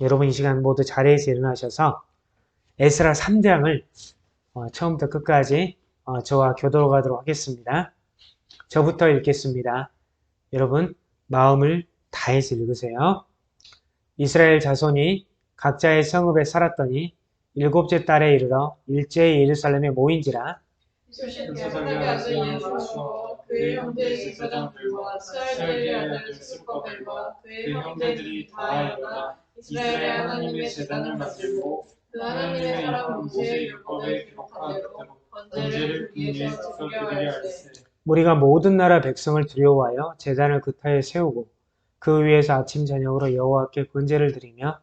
여러분 이 시간 모두 자리에서 일어나셔서 에스라 3장을 처음부터 끝까지 저와 교도로 가도록 하겠습니다. 저부터 읽겠습니다. 여러분 마음을 다해서 읽으세요. 이스라엘 자손이 각자의 성읍에 살았더니 일곱째 달에 이르러 일제히 예루살렘에 모인지라. 요사닥의 아들 여호수아와 그의 형제 제사장들과 스알델의 아들 스룹바벨과 그의 형제들이 다 일어나 이스라엘의 하나님의 제단을 만들고 그 하나님의 사람 모세의 율법에 기록한 대로 번제를 그 위에서 드리려 할세. 우리가 모든 나라 백성을 두려워하여 제단을 그 터에 세우고 그 위에서 아침 저녁으로 여호와께 번제를 드리며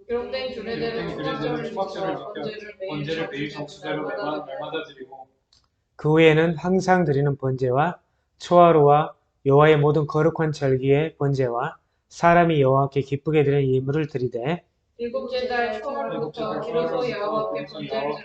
기록된 규례대로 초막절을 지켜 번제를 매일 정수대로 날마다 드리고 그 후에는 항상 드리는 번제와 초하루와 여호와의 모든 거룩한 절기의 번제와 사람이 여호와께 기쁘게 드리는 예물을 드리되 일곱째 달 초하루부터 길어서 여호와께 번제를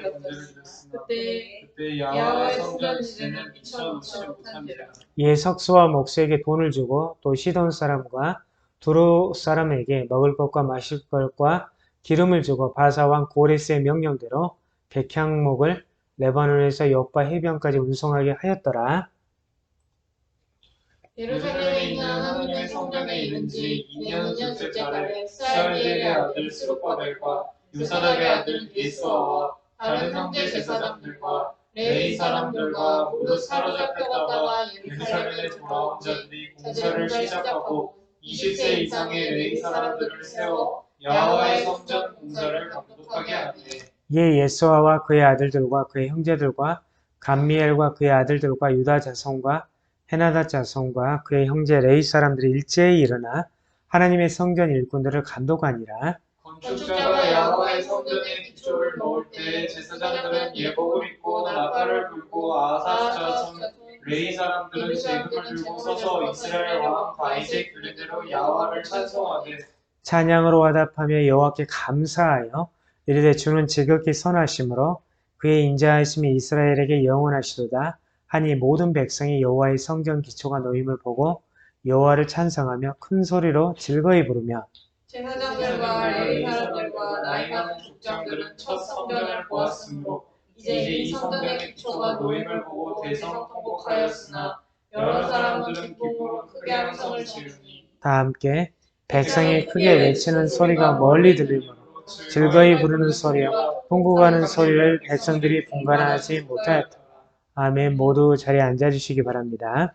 드렸으나 그때 여호와의 성전 지제는 미처 놓지 못한지라. 이에 석수와 목수에게 돈을 주고 또 시돈 사람과 두루 사람에게 먹을 것과 마실 것과 기름을 주고 바사왕 고레스의 명령대로 백향목을 레바논에서 여빠 해변까지 운송하게 하였더라. 예루살렘에 있는 하나님의 성전에 이른 지 2년 둘째 달에 스알디엘의 아들 스룹바벨과 요사닥의 아들 예수아와 다른 형제 제사장들과 레위 사람들과 모두 사로잡혔다가 예루살렘에 돌아온 자들이 공사를 시작하고 20세 이상의 레위 사람들을 세워 여호와의 성전 공사를 감독하게 하되 이에 예수아와 그의 아들들과 그의 형제들과 감미엘과 그의 아들들과 유다 자손과 헤나다 자손과 그의 형제 레위 사람들이 일제히 일어나 하나님의 성전 일꾼들을 감독하니라. 건축자가 여호와의 성전에 기초를 놓을 때 제사장들은 예복을 입고 나팔을 불고 아사스 자손 레위 사람들은 재금을 들고 서서 이스라엘 왕 다윗의 규례대로 여호와를 찬송하되 찬양으로 화답하며 여호와께 감사하여 이르되 주는 지극히 선하심으로 그의 인자하심이 이스라엘에게 영원하시도다 하니 모든 백성이 여호와의 성전 기초가 놓임을 보고 여호와를 찬송하며 큰 소리로 즐거이 부르며 제사장들과 레위 사람들과 나이 많은 족장들은 첫 성전을 보았으므로 이제 이 성전의 기초가 놓임을 보고 대성통곡하였으나 여러 사람들은 기쁨으로 크게 함성을 지르니 다 함께 백성이 크게 외치는 소리가 멀리 들리므로 즐거이 부르는 소리와 통곡하는 소리를 백성들이 분간하지 못하였다. 아멘. 모두 자리에 앉아주시기 바랍니다.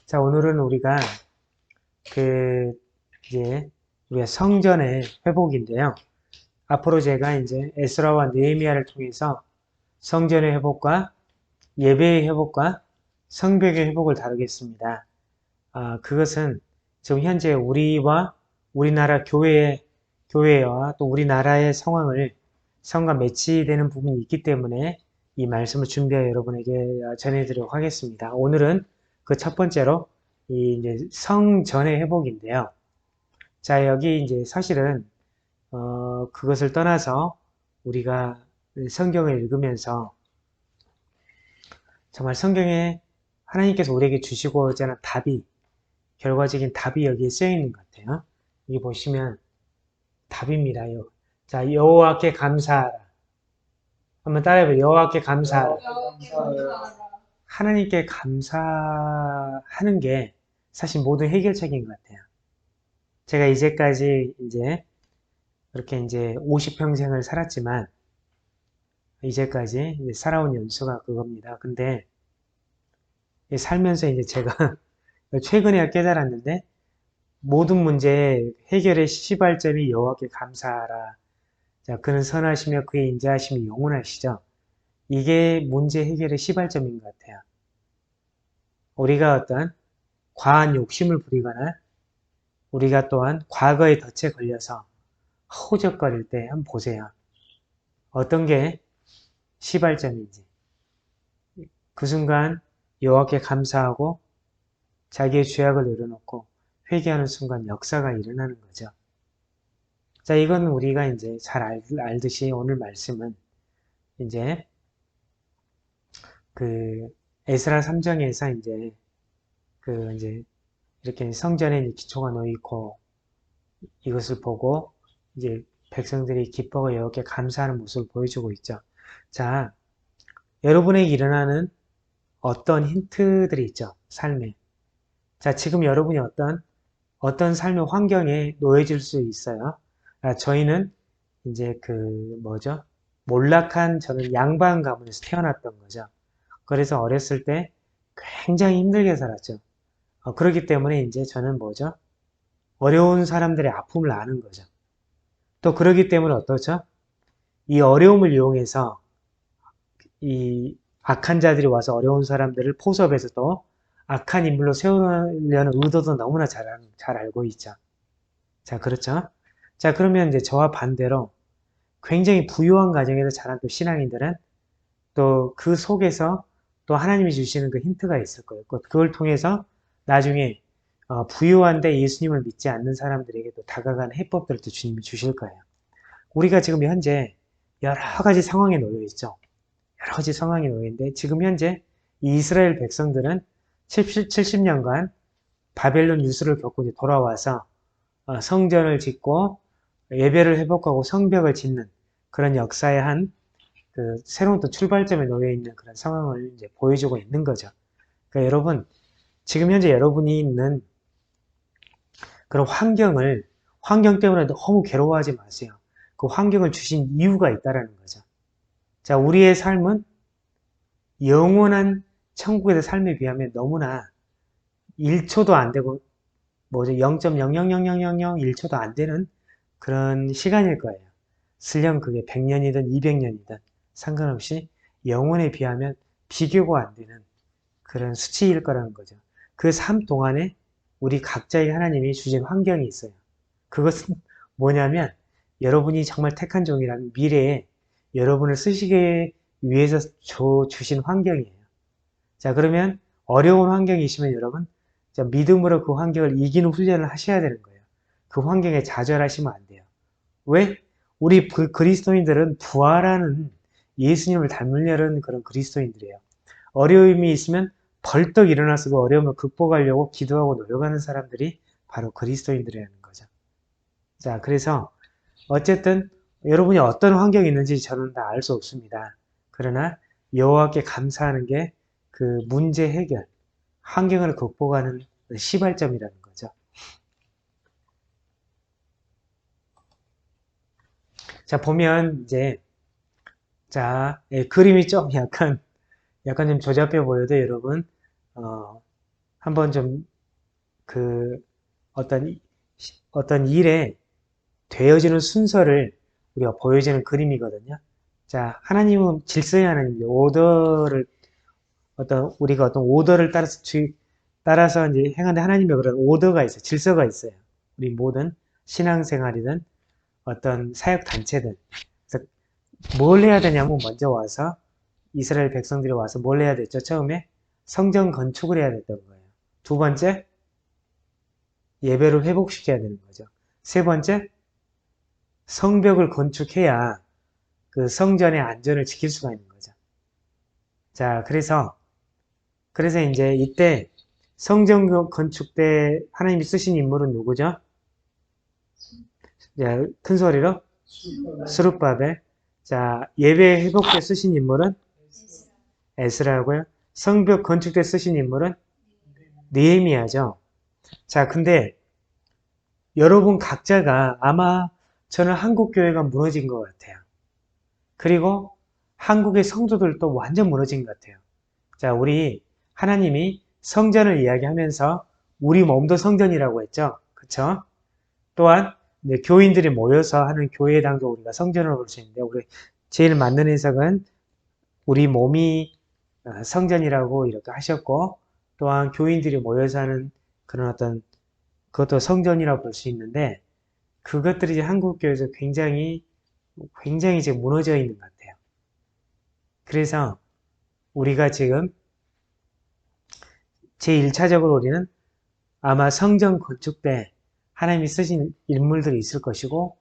자, 오늘은 우리가 우리가 성전의 회복인데요. 앞으로 제가 이제 에스라와 느헤미야를 통해서 성전의 회복과 예배의 회복과 성벽의 회복을 다루겠습니다. 그것은 지금 현재 우리와 우리나라 교회와 또 우리나라의 상황을 성과 매치되는 부분이 있기 때문에 이 말씀을 준비하여 여러분에게 전해드리도록 하겠습니다. 오늘은 그 첫 번째로 이제 성전의 회복인데요. 자, 여기 이제 사실은 그것을 떠나서 우리가 성경을 읽으면서 정말 성경에 하나님께서 우리에게 주시고자 하는 답이, 결과적인 답이 여기에 쓰여 있는 것 같아요. 여기 보시면 답입니다. 자, 여호와께 감사하라. 한번 따라해봐요. 여호와께 감사하라. 하나님께 감사하는 게 사실 모든 해결책인 것 같아요. 제가 이제까지 이렇게 50평생을 살았지만 이제까지 살아온 연수가 그겁니다. 근데 살면서 제가 최근에 깨달았는데 모든 문제 해결의 시발점이 여호와께 감사하라. 자, 그는 선하시며 그의 인자하심이 영원하시죠. 이게 문제 해결의 시발점인 것 같아요. 우리가 어떤 과한 욕심을 부리거나 우리가 또한 과거의 덫에 걸려서 허우적거릴 때 한번 보세요. 어떤 게 시발점인지. 그 순간 여호와께 감사하고 자기의 죄악을 내려놓고 회개하는 순간 역사가 일어나는 거죠. 자, 이건 우리가 잘 알듯이 오늘 말씀은 그 에스라 3장에서 이렇게 성전에 기초가 놓여 있고 이것을 보고 이제 백성들이 기뻐하고 여호와께 감사하는 모습을 보여주고 있죠. 자, 여러분에게 일어나는 어떤 힌트들이 있죠. 삶에. 자, 지금 여러분이 어떤 삶의 환경에 놓여질 수 있어요. 저희는 이제 뭐죠? 몰락한 저는 양반 가문에서 태어났던 거죠. 그래서 어렸을 때 굉장히 힘들게 살았죠. 그렇기 때문에 이제 저는 뭐죠? 어려운 사람들의 아픔을 아는 거죠. 또 그러기 때문에 어떻죠? 이 어려움을 이용해서 이 악한 자들이 와서 어려운 사람들을 포섭해서 또 악한 인물로 세우려는 의도도 너무나 잘 알고 있죠. 자, 그렇죠? 자, 그러면 이제 저와 반대로 굉장히 부유한 가정에서 자란 또 신앙인들은 또 그 속에서 또 하나님이 주시는 그 힌트가 있을 거예요. 그걸 통해서 나중에 부유한데 예수님을 믿지 않는 사람들에게 또 다가가는 해법들을 또 주님이 주실 거예요. 우리가 지금 현재 여러 가지 상황에 놓여 있죠. 여러 가지 상황이 놓여 있는데 지금 현재 이 이스라엘 백성들은 70년간 바벨론 유수를 겪고 이제 돌아와서 성전을 짓고 예배를 회복하고 성벽을 짓는 그런 역사의 한 새로운 또 출발점에 놓여 있는 그런 상황을 이제 보여주고 있는 거죠. 그러니까 여러분, 지금 현재 여러분이 있는 그런 환경 때문에 너무 괴로워하지 마세요. 그 환경을 주신 이유가 있다라는 거죠. 자, 우리의 삶은 영원한 천국의 삶에 비하면 너무나 1초도 안 되고, 뭐죠? 0.0000001초도 안 되는 그런 시간일 거예요. 설령 그게 100년이든 200년이든 상관없이 영혼에 비하면 비교가 안 되는 그런 수치일 거라는 거죠. 그 삶 동안에 우리 각자에게 하나님이 주신 환경이 있어요. 그것은 뭐냐면 여러분이 정말 택한 종이라면 미래에 여러분을 쓰시기 위해서 주신 환경이에요. 자, 그러면 어려운 환경이시면 여러분 믿음으로 그 환경을 이기는 훈련을 하셔야 되는 거예요. 그 환경에 좌절하시면 안 돼요. 왜? 우리 그리스도인들은 부활하는 예수님을 닮으려는 그런 그리스도인들이에요. 어려움이 있으면 벌떡 일어나서 그 어려움을 극복하려고 기도하고 노력하는 사람들이 바로 그리스도인들이라는 거죠. 자, 그래서 어쨌든 여러분이 어떤 환경이 있는지 저는 다 알 수 없습니다. 그러나 여호와께 감사하는 게 그 문제 해결, 환경을 극복하는 시발점이라는 거죠. 자, 보면 이제 자, 그림이 좀 약간 좀 조잡해 보여도 여러분 한번 좀 그 어떤 어떤 일에 되어지는 순서를 우리가 보여지는 그림이거든요. 자, 하나님은 질서의 하나님이죠. 우리가 어떤 오더를 따라서 이제 행하는데 하나님의 그런 오더가 있어요. 질서가 있어요. 우리 모든 신앙생활이든 어떤 사역단체든. 그래서 뭘 해야 되냐면 먼저 와서 이스라엘 백성들이 와서 뭘 해야 됐죠? 처음에 성전 건축을 해야 됐던 거예요. 두 번째, 예배를 회복시켜야 되는 거죠. 세 번째, 성벽을 건축해야 그 성전의 안전을 지킬 수가 있는 거죠. 자, 그래서 이제 이때 성전 건축 때 하나님이 쓰신 인물은 누구죠? 자, 큰 소리로 스룹바벨. 자, 예배 회복 때 쓰신 인물은 에스라고요. 성벽 건축 때 쓰신 인물은 느헤미야죠. 자, 근데 여러분 각자가 아마 저는 한국 교회가 무너진 것 같아요. 그리고 한국의 성도들도 완전 무너진 것 같아요. 자, 우리 하나님이 성전을 이야기하면서 우리 몸도 성전이라고 했죠. 그쵸? 또한 교인들이 모여서 하는 교회당도 우리가 성전으로 볼 수 있는데 우리 제일 맞는 해석은 우리 몸이 성전이라고 이렇게 하셨고 또한 교인들이 모여서 하는 그런 어떤 그것도 성전이라고 볼 수 있는데 그것들이 이제 한국교회에서 굉장히 지금 무너져 있는 것 같아요. 그래서 우리가 지금 제1차적으로 우리는 아마 성전 건축 때 하나님이 쓰신 인물들이 있을 것이고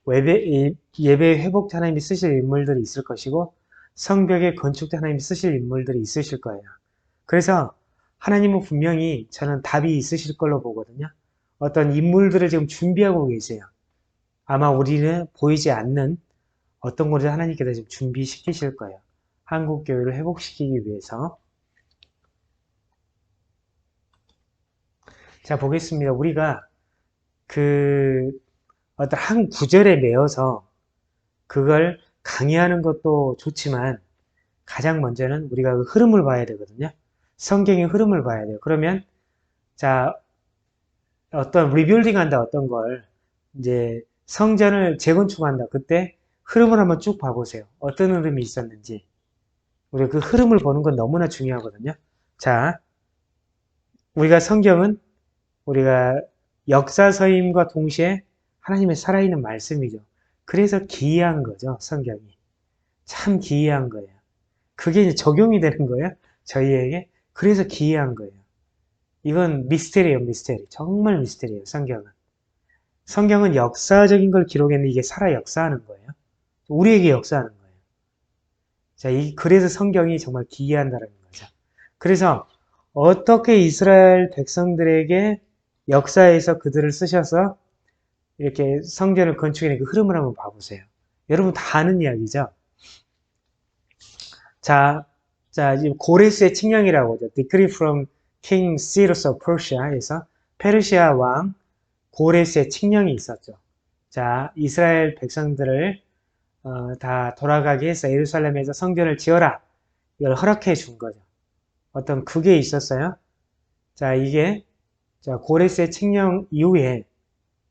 예배 회복 때 하나님이 쓰실 인물들이 있을 것이고 성벽의 건축 때 하나님이 쓰실 인물들이 있으실 거예요. 그래서 하나님은 분명히 저는 답이 있으실 걸로 보거든요. 어떤 인물들을 지금 준비하고 계세요. 아마 우리는 보이지 않는 어떤 것을 하나님께서 지금 준비시키실 거예요. 한국 교회를 회복시키기 위해서. 자, 보겠습니다. 우리가 어떤 한 구절에 매여서 그걸 강의하는 것도 좋지만 가장 먼저는 우리가 그 흐름을 봐야 되거든요. 성경의 흐름을 봐야 돼요. 그러면 자, 어떤 리빌딩 한다, 어떤 걸 이제 성전을 재건축한다. 그때 흐름을 한번 쭉 봐보세요. 어떤 흐름이 있었는지. 우리가 그 흐름을 보는 건 너무나 중요하거든요. 자, 우리가 성경은 우리가 역사서임과 동시에 하나님의 살아있는 말씀이죠. 그래서 기이한 거죠, 성경이. 참 기이한 거예요. 그게 이제 적용이 되는 거예요, 저희에게. 그래서 기이한 거예요. 이건 미스테리예요, 미스테리. 정말 미스테리예요, 성경은. 성경은 역사적인 걸 기록했는데 이게 살아 역사하는 거예요. 우리에게 역사하는 거예요. 자, 그래서 성경이 정말 기이한다는 거죠. 그래서 어떻게 이스라엘 백성들에게 역사에서 그들을 쓰셔서 이렇게 성전을 건축하는 그 흐름을 한번 봐보세요. 여러분 다 아는 이야기죠. 자, 지금 고레스의 칙령이라고 하죠. Decree from King Cyrus of Persia에서 페르시아 왕 고레스의 칙령이 있었죠. 자, 이스라엘 백성들을 다 돌아가게 해서 예루살렘에서 성전을 지어라. 이걸 허락해 준 거죠. 어떤 그게 있었어요. 자, 이게 자, 고레스의 칙령 이후에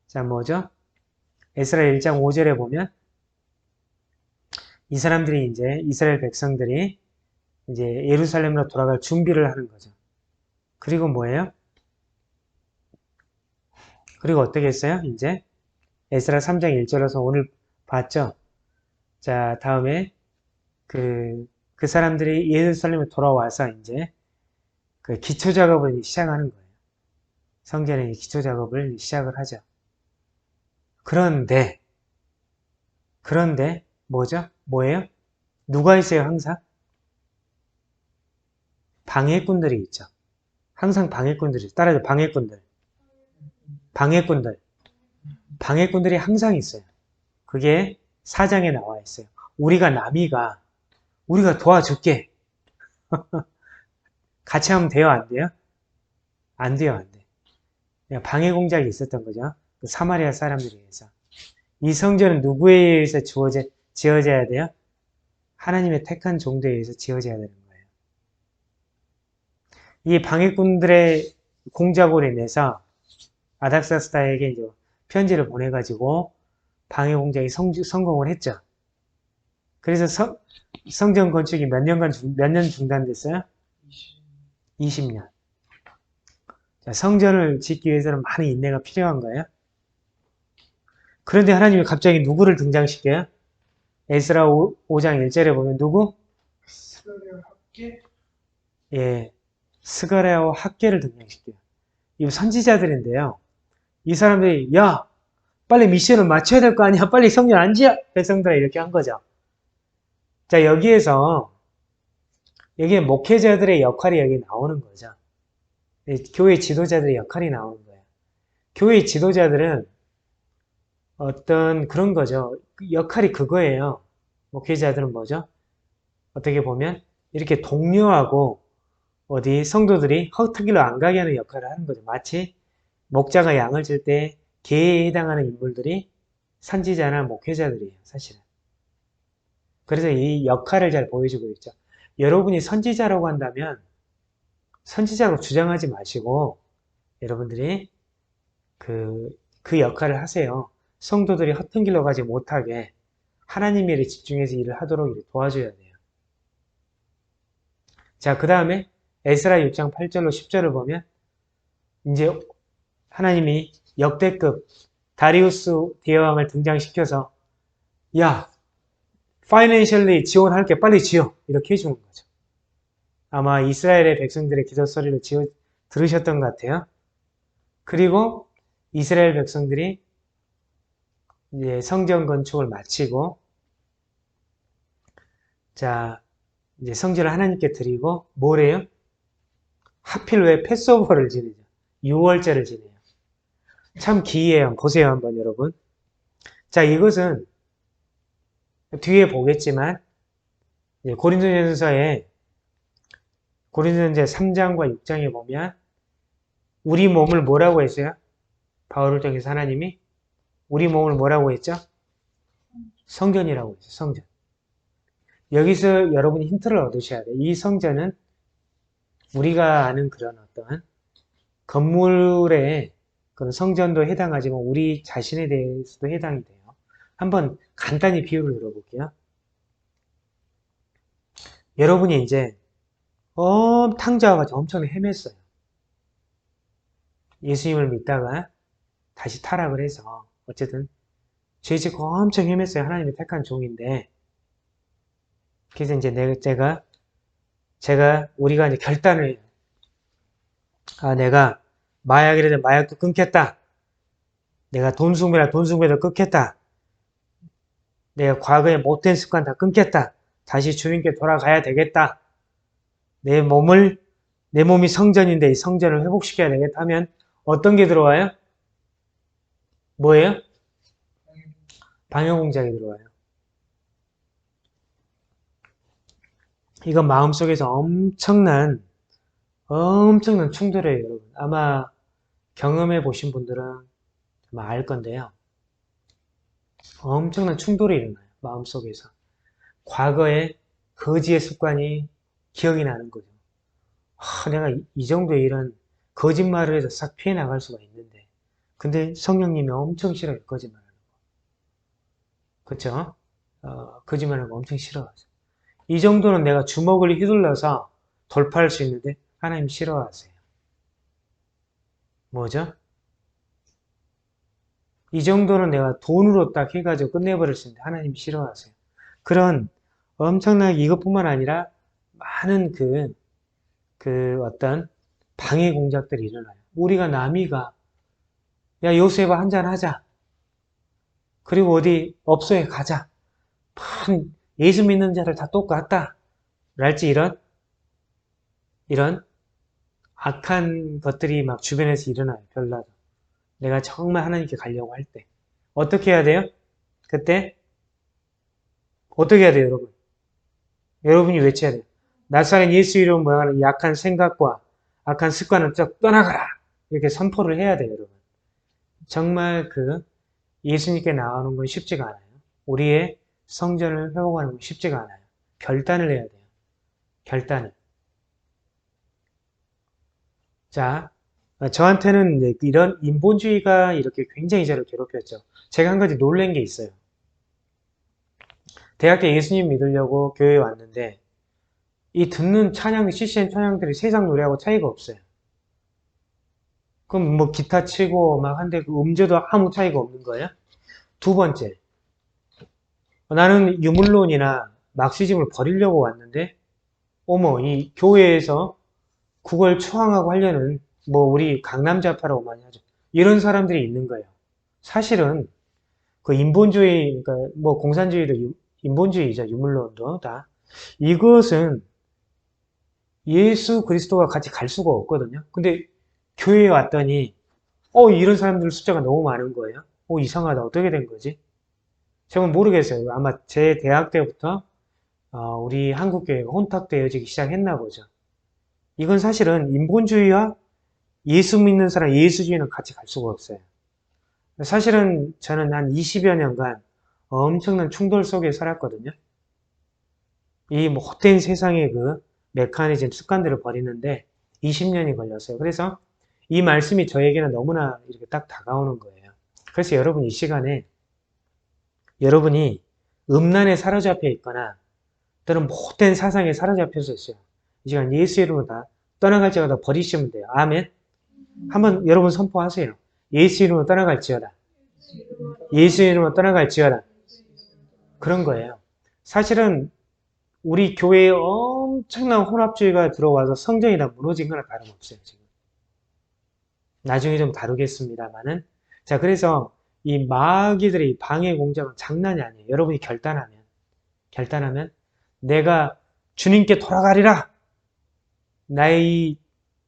자, 뭐죠? 에스라 1장 5절에 보면 이 사람들이 이제 이스라엘 백성들이 이제 예루살렘으로 돌아갈 준비를 하는 거죠. 그리고 뭐예요? 그리고 어떻게 했어요? 이제 에스라 3장 1절에서 오늘 봤죠? 자, 다음에 그 사람들이 예루살렘에 돌아와서 이제 그 기초 작업을 시작하는 거예요. 성전의 기초 작업을 시작을 하죠. 그런데 뭐죠? 뭐예요? 누가 있어요, 항상? 방해꾼들이 있죠. 항상 방해꾼들이 따라서 방해꾼들이 항상 있어요. 그게 4장에 나와 있어요. 우리가 도와줄게. 같이 하면 돼요, 안 돼요? 안 돼요, 안 돼. 방해 공작이 있었던 거죠. 그 사마리아 사람들에 의해서. 이 성전은 누구에 의해서 지어져야 돼요? 하나님의 택한 종들에 의해서 지어져야 되는 거예요. 이 방해꾼들의 공작으로 인해서 아닥사스다에게 이제 편지를 보내가지고 방해 공작이 성공을 했죠. 그래서 성전 건축이 몇 년 중단됐어요? 20년. 자, 성전을 짓기 위해서는 많은 인내가 필요한 거예요. 그런데 하나님이 갑자기 누구를 등장시켜요? 에스라 5장 1절에 보면 누구? 스가랴 학계? 예, 스가랴와 학계를 등장시켜요. 이 선지자들인데요. 이 사람들이 야, 빨리 미션을 마쳐야 될 거 아니야. 빨리 성전 안 지어. 백성들아 이렇게 한 거죠. 자, 여기에 목회자들의 역할이 여기 나오는 거죠. 교회 지도자들의 역할이 나오는 거예요. 교회 지도자들은 어떤 그런 거죠. 역할이 그거예요. 목회자들은 뭐죠? 어떻게 보면 이렇게 독려하고 어디 성도들이 헛길로 안 가게 하는 역할을 하는 거죠. 마치 목자가 양을 칠 때 개에 해당하는 인물들이 선지자나 목회자들이에요. 사실은. 그래서 이 역할을 잘 보여주고 있죠. 여러분이 선지자라고 한다면 선지자로 주장하지 마시고 여러분들이 그 역할을 하세요. 성도들이 허튼 길로 가지 못하게 하나님 일에 집중해서 일을 하도록 도와줘야 돼요. 자, 그 다음에 에스라 6장 8절로 10절을 보면 이제 하나님이 역대급 다리우스 대왕을 등장시켜서 야, 파이낸셜리 지원할게 빨리 지어 이렇게 해주는 거죠. 아마 이스라엘의 백성들의 기도 소리를 들으셨던 것 같아요. 그리고 이스라엘 백성들이 이제 성전 건축을 마치고 자 이제 성전을 하나님께 드리고 뭐래요? 하필 왜 패스오버를 지내죠? 6월절을 지내요. 참 기이해요. 보세요, 한번 여러분. 자, 이것은 뒤에 보겠지만 고린도전서에 고린도전서 3장과 6장에 보면 우리 몸을 뭐라고 했어요? 바울을 통해서 하나님이 우리 몸을 뭐라고 했죠? 성전이라고 했어요. 성전. 여기서 여러분이 힌트를 얻으셔야 돼요. 이 성전은 우리가 아는 그런 어떤 건물의 그런 성전도 해당하지만 우리 자신에 대해서도 해당이 돼요. 한번 간단히 비유를 들어볼게요. 여러분이 이제 탕자와같이 엄청 헤맸어요. 예수님을 믿다가 다시 타락을 해서 어쨌든 죄 짓고 엄청 헤맸어요. 하나님이 택한 종인데 그래서 이제 우리가 이제 결단을 해요. 아, 내가 마약이라도 마약도 끊겠다. 내가 돈 숭배도 끊겠다. 내가 과거에 못된 습관 다 끊겠다. 다시 주님께 돌아가야 되겠다. 내 몸이 성전인데 이 성전을 회복시켜야 되겠다 하면 어떤 게 들어와요? 뭐예요? 방해공작이 들어와요. 이건 마음속에서 엄청난 충돌이에요, 여러분. 아마 경험해 보신 분들은 아마 알 건데요. 엄청난 충돌이 일어나요, 마음속에서. 과거의 거지의 습관이 기억이 나는 거죠. 내가 이 정도의 이런 거짓말을 해서 싹 피해 나갈 수가 있는데. 근데 성령님이 엄청 싫어요, 거짓말하는 거. 그쵸? 거짓말하는 거 엄청 싫어하세요. 이 정도는 내가 주먹을 휘둘러서 돌파할 수 있는데 하나님 싫어하세요. 뭐죠? 이 정도는 내가 돈으로 딱 해가지고 끝내버릴 수 있는데 하나님 싫어하세요. 그런 엄청나게 이것뿐만 아니라 많은 어떤 방해 공작들이 일어나요. 우리가 남이가 야 요셉아 한잔 하자. 그리고 어디 업소에 가자. 예수 믿는 자들 다 똑같다. 랄지 이런 악한 것들이 막 주변에서 일어나요. 별나도. 내가 정말 하나님께 가려고 할 때. 어떻게 해야 돼요? 그때 어떻게 해야 돼요, 여러분? 여러분이 외쳐야 돼요. 나사렛 예수 이름 뭐하는 약한 생각과 악한 습관을 쭉 떠나가라. 이렇게 선포를 해야 돼요, 여러분. 정말 예수님께 나오는 건 쉽지가 않아요. 우리의 성전을 회복하는 건 쉽지가 않아요. 결단을 해야 돼요. 결단을. 자, 저한테는 이런 인본주의가 이렇게 굉장히 저를 괴롭혔죠. 제가 한 가지 놀란 게 있어요. 대학 때 예수님 믿으려고 교회에 왔는데 이 듣는 CCM 찬양들이 세상 노래하고 차이가 없어요. 그럼 뭐 기타 치고 막 한데 그 음조도 아무 차이가 없는 거예요? 두 번째, 나는 유물론이나 막시즘을 버리려고 왔는데 어머 이 교회에서 그걸 초항하고 하려는 뭐 우리 강남좌파라고 많이 하죠. 이런 사람들이 있는 거예요. 사실은 그 인본주의, 그러니까 뭐 공산주의도 인본주의죠. 유물론도 다. 이것은 예수 그리스도가 같이 갈 수가 없거든요. 근데 교회에 왔더니 이런 사람들 숫자가 너무 많은 거예요. 이상하다. 어떻게 된 거지? 저는 모르겠어요. 아마 제 대학 때부터 우리 한국교회가 혼탁되어지기 시작했나 보죠. 이건 사실은 인본주의와 예수 믿는 사람, 예수주의는 같이 갈 수가 없어요. 사실은 저는 한 20여 년간 엄청난 충돌 속에 살았거든요. 이 못된 세상의 메커니즘, 습관들을 버리는데 20년이 걸렸어요. 그래서 이 말씀이 저에게는 너무나 이렇게 딱 다가오는 거예요. 그래서 여러분 이 시간에 여러분이 음란에 사로잡혀 있거나 또는 못된 사상에 사로잡혀서 있어요. 이 시간 예수 이름으로 다 떠나갈지어다 버리시면 돼요. 아멘. 한번 여러분 선포하세요. 예수 이름으로 떠나갈지어다. 예수 이름으로 떠나갈지어다. 그런 거예요. 사실은 우리 교회에 엄청난 혼합주의가 들어와서 성전이 다 무너진 거나 다름없어요. 지금. 나중에 좀 다루겠습니다만은. 자, 그래서 이 마귀들의 방해 공작은 장난이 아니에요. 여러분이 결단하면 내가 주님께 돌아가리라. 나의 이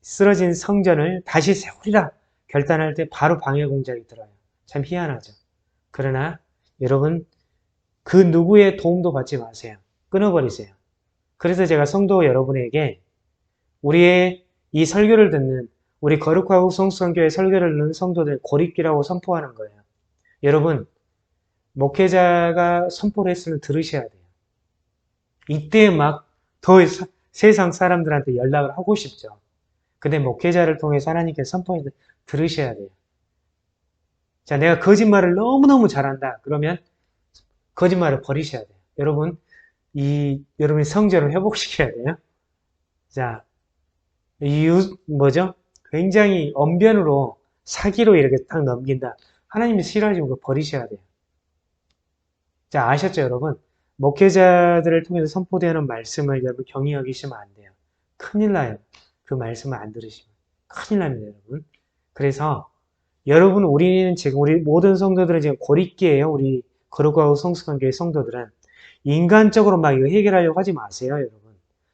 쓰러진 성전을 다시 세우리라. 결단할 때 바로 방해 공작이 들어요. 참 희한하죠. 그러나 여러분 그 누구의 도움도 받지 마세요. 끊어버리세요. 그래서 제가 성도 여러분에게 우리의 이 설교를 듣는 우리 거룩하고 성숙한 교회 설교를 듣는 성도들 고립기라고 선포하는 거예요. 여러분 목회자가 선포를 했으면 들으셔야 돼요. 이때 막 더 세상 사람들한테 연락을 하고 싶죠. 근데 목회자를 통해서 하나님께서 선포해서 들으셔야 돼요. 자, 내가 거짓말을 너무너무 잘한다. 그러면 거짓말을 버리셔야 돼요. 여러분, 여러분이 성전을 회복시켜야 돼요. 자, 뭐죠? 굉장히 언변으로 사기로 이렇게 딱 넘긴다. 하나님이 싫어하시면 그거 버리셔야 돼요. 자, 아셨죠, 여러분? 목회자들을 통해서 선포되는 말씀을 여러분 경히 여기시면 안 돼요. 큰일 나요. 그 말씀을 안 들으시면. 큰일 납니다, 여러분. 그래서 여러분, 우리 모든 성도들은 지금 고립기예요. 우리 거룩하고 성숙한 교회 성도들은. 인간적으로 막 이거 해결하려고 하지 마세요, 여러분.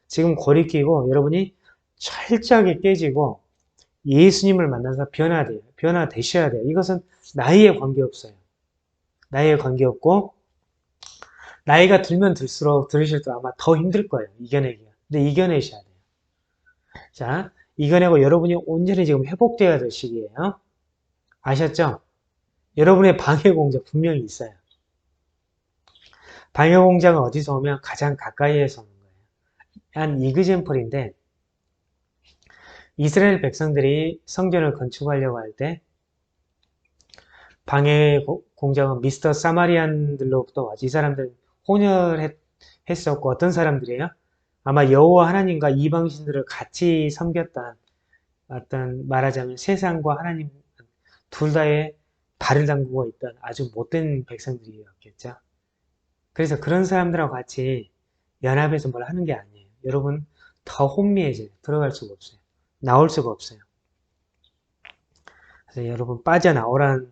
지금 고립기고 여러분이 철저하게 깨지고 예수님을 만나서 변화되셔야 돼요. 이것은 나이에 관계없어요. 나이에 관계없고 나이가 들면 들수록 들으실 때 아마 더 힘들 거예요. 이겨내기가. 근데 이겨내셔야 돼요. 자, 이겨내고 여러분이 온전히 지금 회복되어야 될 시기예요. 아셨죠? 여러분의 방해 공작 분명히 있어요. 방해 공작은 어디서 오면 가장 가까이에서 오는 거예요. 한 이그젠플인데 이스라엘 백성들이 성전을 건축하려고 할 때 방해 공작은 미스터 사마리안들로부터 와서 이 사람들 혼혈했었고 어떤 사람들이에요? 아마 여호와 하나님과 이방신들을 같이 섬겼던 어떤 말하자면 세상과 하나님 둘 다의 발을 담그고 있던 아주 못된 백성들이었겠죠. 그래서 그런 사람들하고 같이 연합해서 뭘 하는 게 아니에요. 여러분 더 혼미해져요. 들어갈 수가 없어요. 나올 수가 없어요. 그래서 여러분 빠져나오라는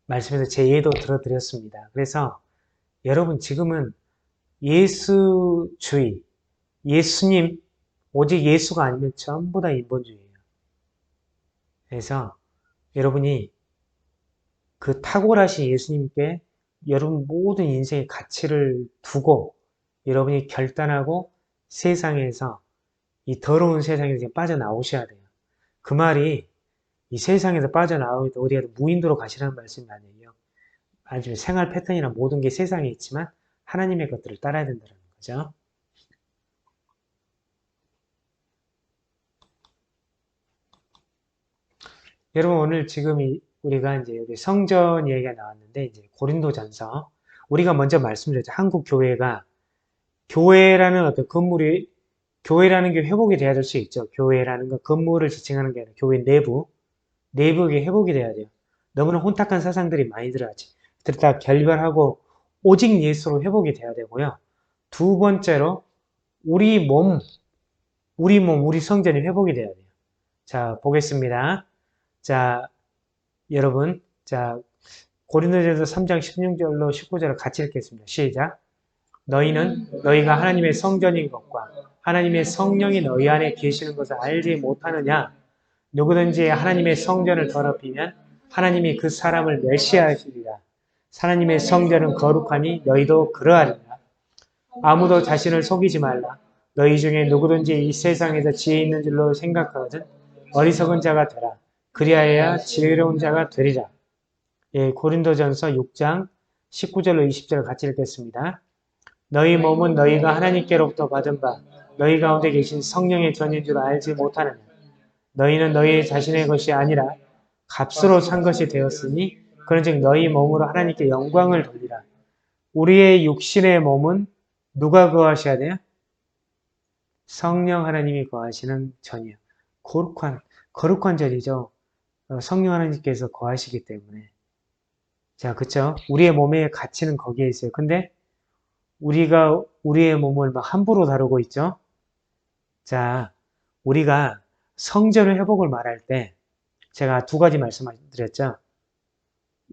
말씀에서 제 예도 들어드렸습니다. 그래서 여러분 지금은 예수주의, 예수님, 오직 예수가 아니면 전부 다 인본주의예요. 그래서 여러분이 그 탁월하신 예수님께 여러분 모든 인생의 가치를 두고 여러분이 결단하고 세상에서 이 더러운 세상에서 빠져나오셔야 돼요. 그 말이 이 세상에서 빠져나오면 어디 가도 무인도로 가시라는 말씀이 아니에요. 아니면 생활 패턴이나 모든 게 세상에 있지만 하나님의 것들을 따라야 된다는 거죠. 여러분 오늘 지금 우리가 이제 여기 성전 얘기가 나왔는데 이제 고린도전서 우리가 먼저 말씀드렸죠. 한국 교회가 교회라는 어떤 건물이 교회라는 게 회복이 돼야 될 수 있죠. 교회라는 건 건물을 지칭하는 게 아니라 교회 내부에 회복이 돼야 돼요. 너무나 혼탁한 사상들이 많이 들어가지. 그다 결별하고 오직 예수로 회복이 돼야 되고요. 두 번째로 우리 우리 성전이 회복이 돼야 돼요. 자, 보겠습니다. 자, 여러분, 자, 고린도전서 3장 16절로 19절을 같이 읽겠습니다. 시작. 너희가 하나님의 성전인 것과 하나님의 성령이 너희 안에 계시는 것을 알지 못하느냐? 누구든지 하나님의 성전을 더럽히면 하나님이 그 사람을 멸시하시리라. 하나님의 성전은 거룩하니 너희도 그러하리라. 아무도 자신을 속이지 말라. 너희 중에 누구든지 이 세상에서 지혜 있는 줄로 생각하거든 어리석은 자가 되라. 그리하여야 지혜로운 자가 되리라. 예, 고린도전서 6장 19절로 20절을 같이 읽겠습니다. 너희 몸은 너희가 하나님께로부터 받은 바 너희 가운데 계신 성령의 전인 줄 알지 못하느냐. 너희는 너희 자신의 것이 아니라 값으로 산 것이 되었으니 그런즉 너희 몸으로 하나님께 영광을 돌리라. 우리의 육신의 몸은 누가 거하셔야 돼요? 성령 하나님이 거하시는 전이요. 거룩한 전이죠. 성령 하나님께서 거하시기 때문에. 자, 그쵸? 우리의 몸의 가치는 거기에 있어요. 근데 우리가 우리의 몸을 막 함부로 다루고 있죠? 자, 우리가 성전의 회복을 말할 때 제가 두 가지 말씀드렸죠?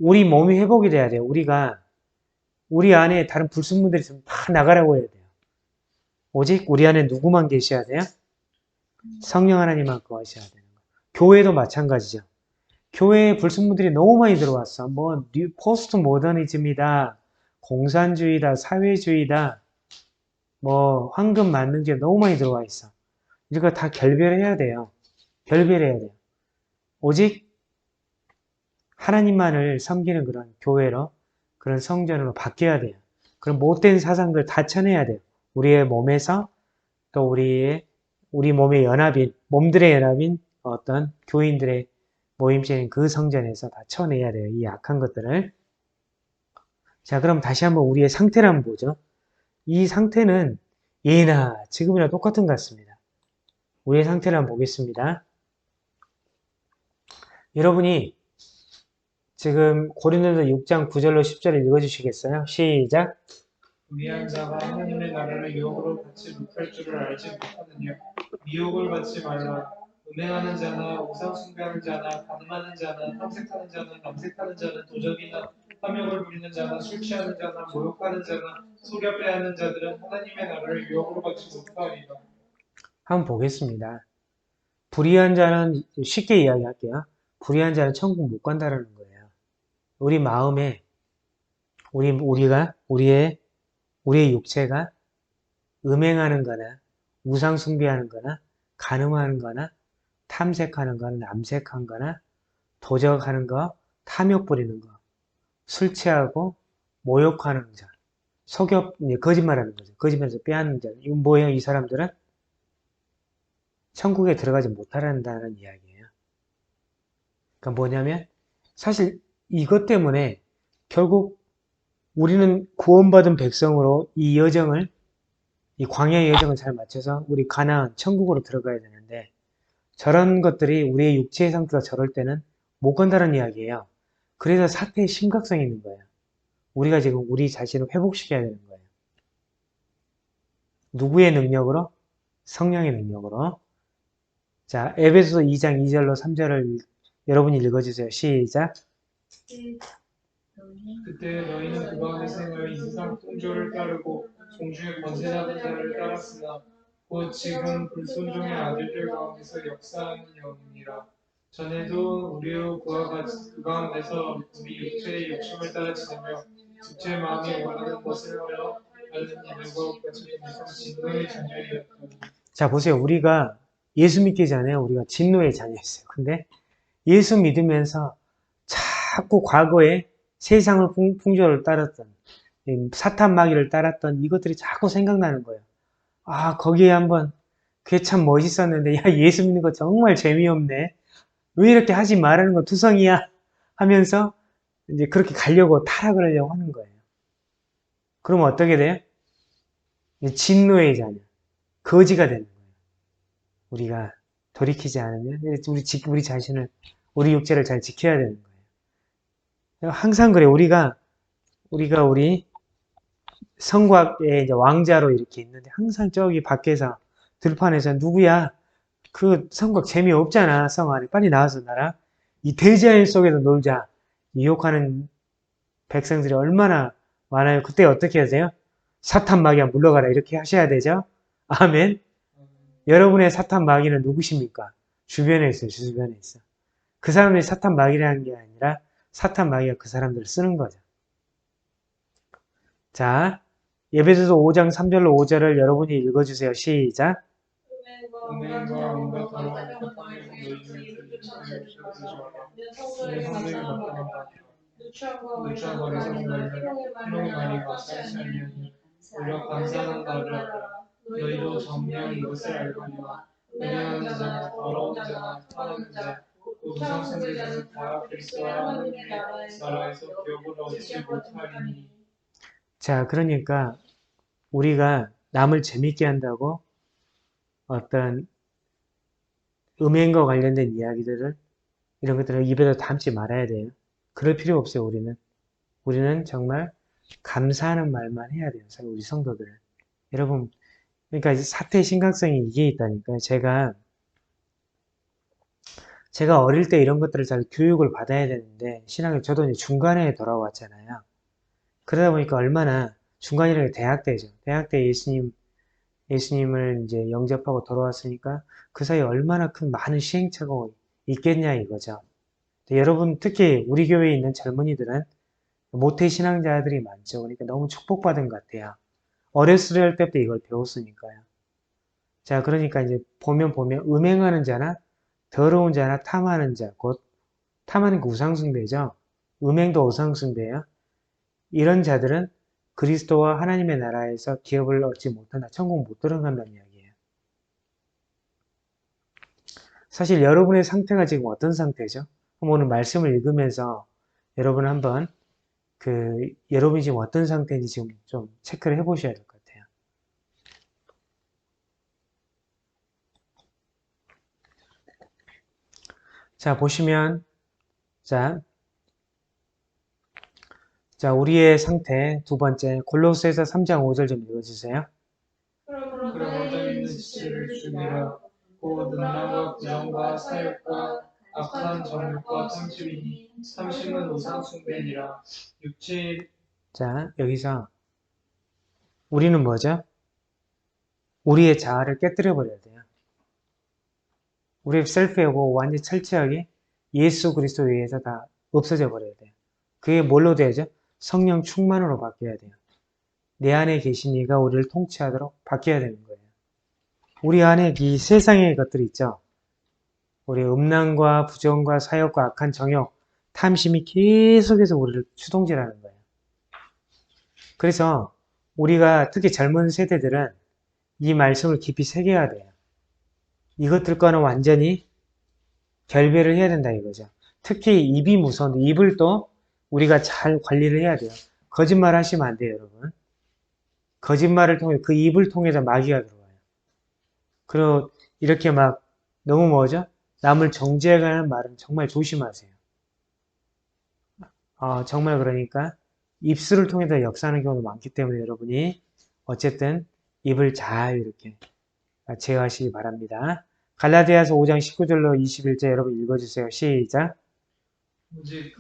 우리 몸이 회복이 돼야 돼요. 우리 안에 다른 불순물들이 있으면 다 나가라고 해야 돼요. 오직 우리 안에 누구만 계셔야 돼요? 성령 하나님만 거하셔야 되는 거예요. 교회도 마찬가지죠. 교회에 불순물들이 너무 많이 들어왔어. 뭐 포스트 모더니즘이다, 공산주의다, 사회주의다, 뭐 황금 만능주의 너무 많이 들어와 있어. 이거 다 결별해야 돼요. 결별해야 돼요. 오직 하나님만을 섬기는 그런 교회로, 그런 성전으로 바뀌어야 돼요. 그런 못된 사상들 다 쳐내야 돼요. 우리의 몸에서, 또 우리 몸의 연합인, 몸들의 연합인 어떤 교인들의 모임체인 그 성전에서 다 쳐내야 돼요. 이 악한 것들을. 자, 그럼 다시 한번 우리의 상태를 한번 보죠. 이 상태는 예나 지금이나 똑같은 것 같습니다. 우리의 상태를 한번 보겠습니다. 여러분이 지금 고린도서 6장 9절로 10절을 읽어주시겠어요? 시작. 위한 자가 하나님의 나라를 유혹으로 받지 못할 줄을 알지 못하느냐. 미혹을 받지 말라. 음행하는 자나 우상 숭배하는 자나 간음하는 자나 탐색하는 자나 남색하는 자나 도적이나 탐욕을 부리는 자나 술 취하는 자나 모욕하는 자나 속여 빼앗는 자들은 하나님의 나라를 유혹으로 받지 못하리라. 한번 보겠습니다. 불의한 자는 쉽게 이야기할게요. 불의한 자는 천국 못 간다라는 거예요. 우리 마음에 우리의 육체가 음행하는 거나 우상 숭배하는 거나 간음하는 거나 탐색하는 거나 남색한 거나 도적하는 거, 탐욕 부리는 거, 술 취하고 모욕하는 자, 거짓말하는 거죠. 거짓말에서 빼앗는 자. 이건 뭐예요? 이 사람들은 천국에 들어가지 못한다는 이야기예요. 그러니까 뭐냐면 사실 이것 때문에 결국 우리는 구원받은 백성으로 이 광야의 여정을 잘 맞춰서 우리 가나안 천국으로 들어가야 되는데 저런 것들이 우리의 육체의 상태가 저럴 때는 못 간다는 이야기예요. 그래서 사태의 심각성이 있는 거예요. 우리가 지금 우리 자신을 회복시켜야 되는 거예요. 누구의 능력으로? 성령의 능력으로. 자, 에베소서 2장 2절로 3절을 여러분이 읽어주세요. 시작. 그때 너희는 그 가운데서 행하여 이 세상 풍조를 따르고 공중의 권세 잡은 자를 따랐으나 곧 지금 불순종의 아들들 가운데서 역사하는 영이라. 전에도 우리로 그와 같이 그 가운데서 우리 육체의 욕심을 따라 지내며 육체의 마음이 원하는 것을 하려 하는 이들과 같이 동성 진노의 자녀이었더니. 자, 보세요. 우리가 예수 믿기 전에 우리가 진노의 자녀였어요. 근데 예수 믿으면서 자꾸 과거에 세상을 풍조를 따랐던 사탄 마귀를 따랐던 이것들이 자꾸 생각나는 거예요. 아, 거기에 한번 그게 참 멋있었는데 야, 예수 믿는 거 정말 재미없네. 왜 이렇게 하지 말라는 거 투성이야 하면서 이제 그렇게 가려고 타락을 하려고 하는 거예요. 그러면 어떻게 돼요? 진노의 자녀, 거지가 되는 거예요. 우리가 돌이키지 않으면 우리 자신을 우리 육체를 잘 지켜야 되는 거예요. 항상 그래. 우리 성곽에 이제 왕자로 이렇게 있는데 항상 저기 밖에서 들판에서 누구야? 그 성곽 재미없잖아. 성 안에 빨리 나와서 나라. 이 대자연 속에서 놀자. 유혹하는 백성들이 얼마나 많아요. 그때 어떻게 하세요? 사탄 마귀야 물러가라 이렇게 하셔야 되죠. 아멘. 여러분의 사탄 마귀는 누구십니까? 주변에 있어요. 주변에 있어. 그 사람들이 사탄 마귀라는 게 아니라 사탄 마귀가 그 사람들을 쓰는 거죠. 자, 에베소서 5장 3절로 5절을 여러분이 읽어주세요. 시작. 은행과 온갖 더러운 것들을 너희를 지키지 마라. 내 성령이 나타난 바니라. 누추한 거리에서 말면 희롱의 말이 마사하지 아니하니 오히려 감사하는 나를 알라. 너희도 정녕 이것을 알거니와 은행하는 자나 더러운 자나 탐하는 자, 그 우상 숭배자는 다 그리스도와 하나님의 나라에서 기업을 얻지 못하리니. 자, 그러니까 우리가 남을 재밌게 한다고 어떤 음행과 관련된 이야기들을 이런 것들을 입에서 담지 말아야 돼요. 그럴 필요 없어요. 우리는 정말 감사하는 말만 해야 돼요. 우리 성도들은. 여러분, 그러니까 사태의 심각성이 이게 있다니까요. 제가 어릴 때 이런 것들을 잘 교육을 받아야 되는데 신앙에 저도 이제 중간에 돌아왔잖아요. 그러다 보니까 얼마나 중간이라는 게 대학 때죠. 대학 때 예수님을 이제 영접하고 돌아왔으니까 그 사이에 얼마나 큰 많은 시행착오가 있겠냐 이거죠. 여러분 특히 우리 교회에 있는 젊은이들은 모태신앙자들이 많죠. 그러니까 너무 축복받은 것 같아요. 어렸을 때부터 이걸 배웠으니까요. 자, 그러니까 이제 보면 음행하는 자나 더러운 자나 탐하는 자, 곧 탐하는 그 우상숭배죠. 음행도 우상숭배예요. 이런 자들은 그리스도와 하나님의 나라에서 기업을 얻지 못한다. 천국 못 들어간다는 이야기예요. 사실 여러분의 상태가 지금 어떤 상태죠? 그럼 오늘 말씀을 읽으면서 여러분 한번 여러분이 지금 어떤 상태인지 지금 좀 체크를 해보셔야 될 것 같아요. 자, 보시면, 자, 우리의 상태 두 번째, 골로새서 3장 5절 좀 읽어주세요. 그럼 얻어 있는 지체를 죽이라. 곧 음란과 부정과 사욕과 악한 정욕과 탐심이니 탐심은 우상 숭배니라. 육체 자, 여기서 우리는 뭐죠? 우리의 자아를 깨뜨려 버려야 돼요. 우리의 셀프에고 완전히 철저하게 예수 그리스도에 의해서 다 없어져 버려야 돼요. 그게 뭘로 돼야죠? 성령 충만으로 바뀌어야 돼요. 내 안에 계신 이가 우리를 통치하도록 바뀌어야 되는 거예요. 우리 안에 이 세상의 것들이 있죠. 우리 음란과 부정과 사욕과 악한 정욕, 탐심이 계속해서 우리를 추동질하는 거예요. 그래서 우리가 특히 젊은 세대들은 이 말씀을 깊이 새겨야 돼요. 이것들과는 완전히 결별을 해야 된다 이거죠. 특히 입이 무서운데 입을 또 우리가 잘 관리를 해야 돼요. 거짓말 하시면 안 돼요, 여러분. 거짓말을 통해 그 입을 통해서 마귀가 들어와요. 그리고 이렇게 막 너무 뭐죠? 남을 정죄하는 말은 정말 조심하세요. 정말 그러니까 입술을 통해서 역사하는 경우도 많기 때문에 여러분이 어쨌든 입을 잘 이렇게 제어하시기 바랍니다. 갈라디아서 5장 19절로 21절 여러분 읽어주세요. 시작. 오직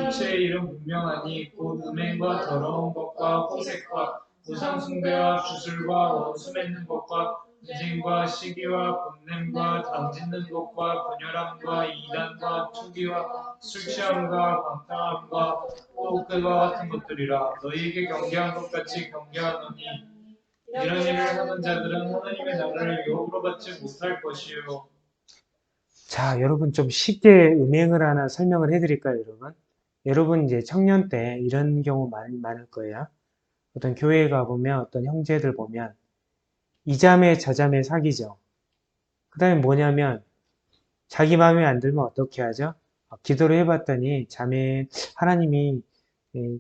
육체의 일은 분명하니 곧 음행과 더러운 것과 호색과 우상 숭배와 주술과 원수 맺는 것과 분쟁과 시기와 본냄과 담짓는 것과 분열함과 이단과 투기와 술 취함과 방탕함과 호흡과 같은 것들이라. 너희에게 경계한 것 같이 경계하노니 이런 일을 하는 자들은 하나님의 나라를 유업으로 받지 못할 것이요. 자, 여러분 좀 쉽게 음행을 하나 설명을 해드릴까요, 여러분? 여러분 이제 청년 때 이런 경우 많을 거예요. 어떤 교회에 가보면 어떤 형제들 보면 이 자매 저 자매 사귀죠. 그 다음에 뭐냐면 자기 마음에 안 들면 어떻게 하죠? 기도를 해봤더니 하나님이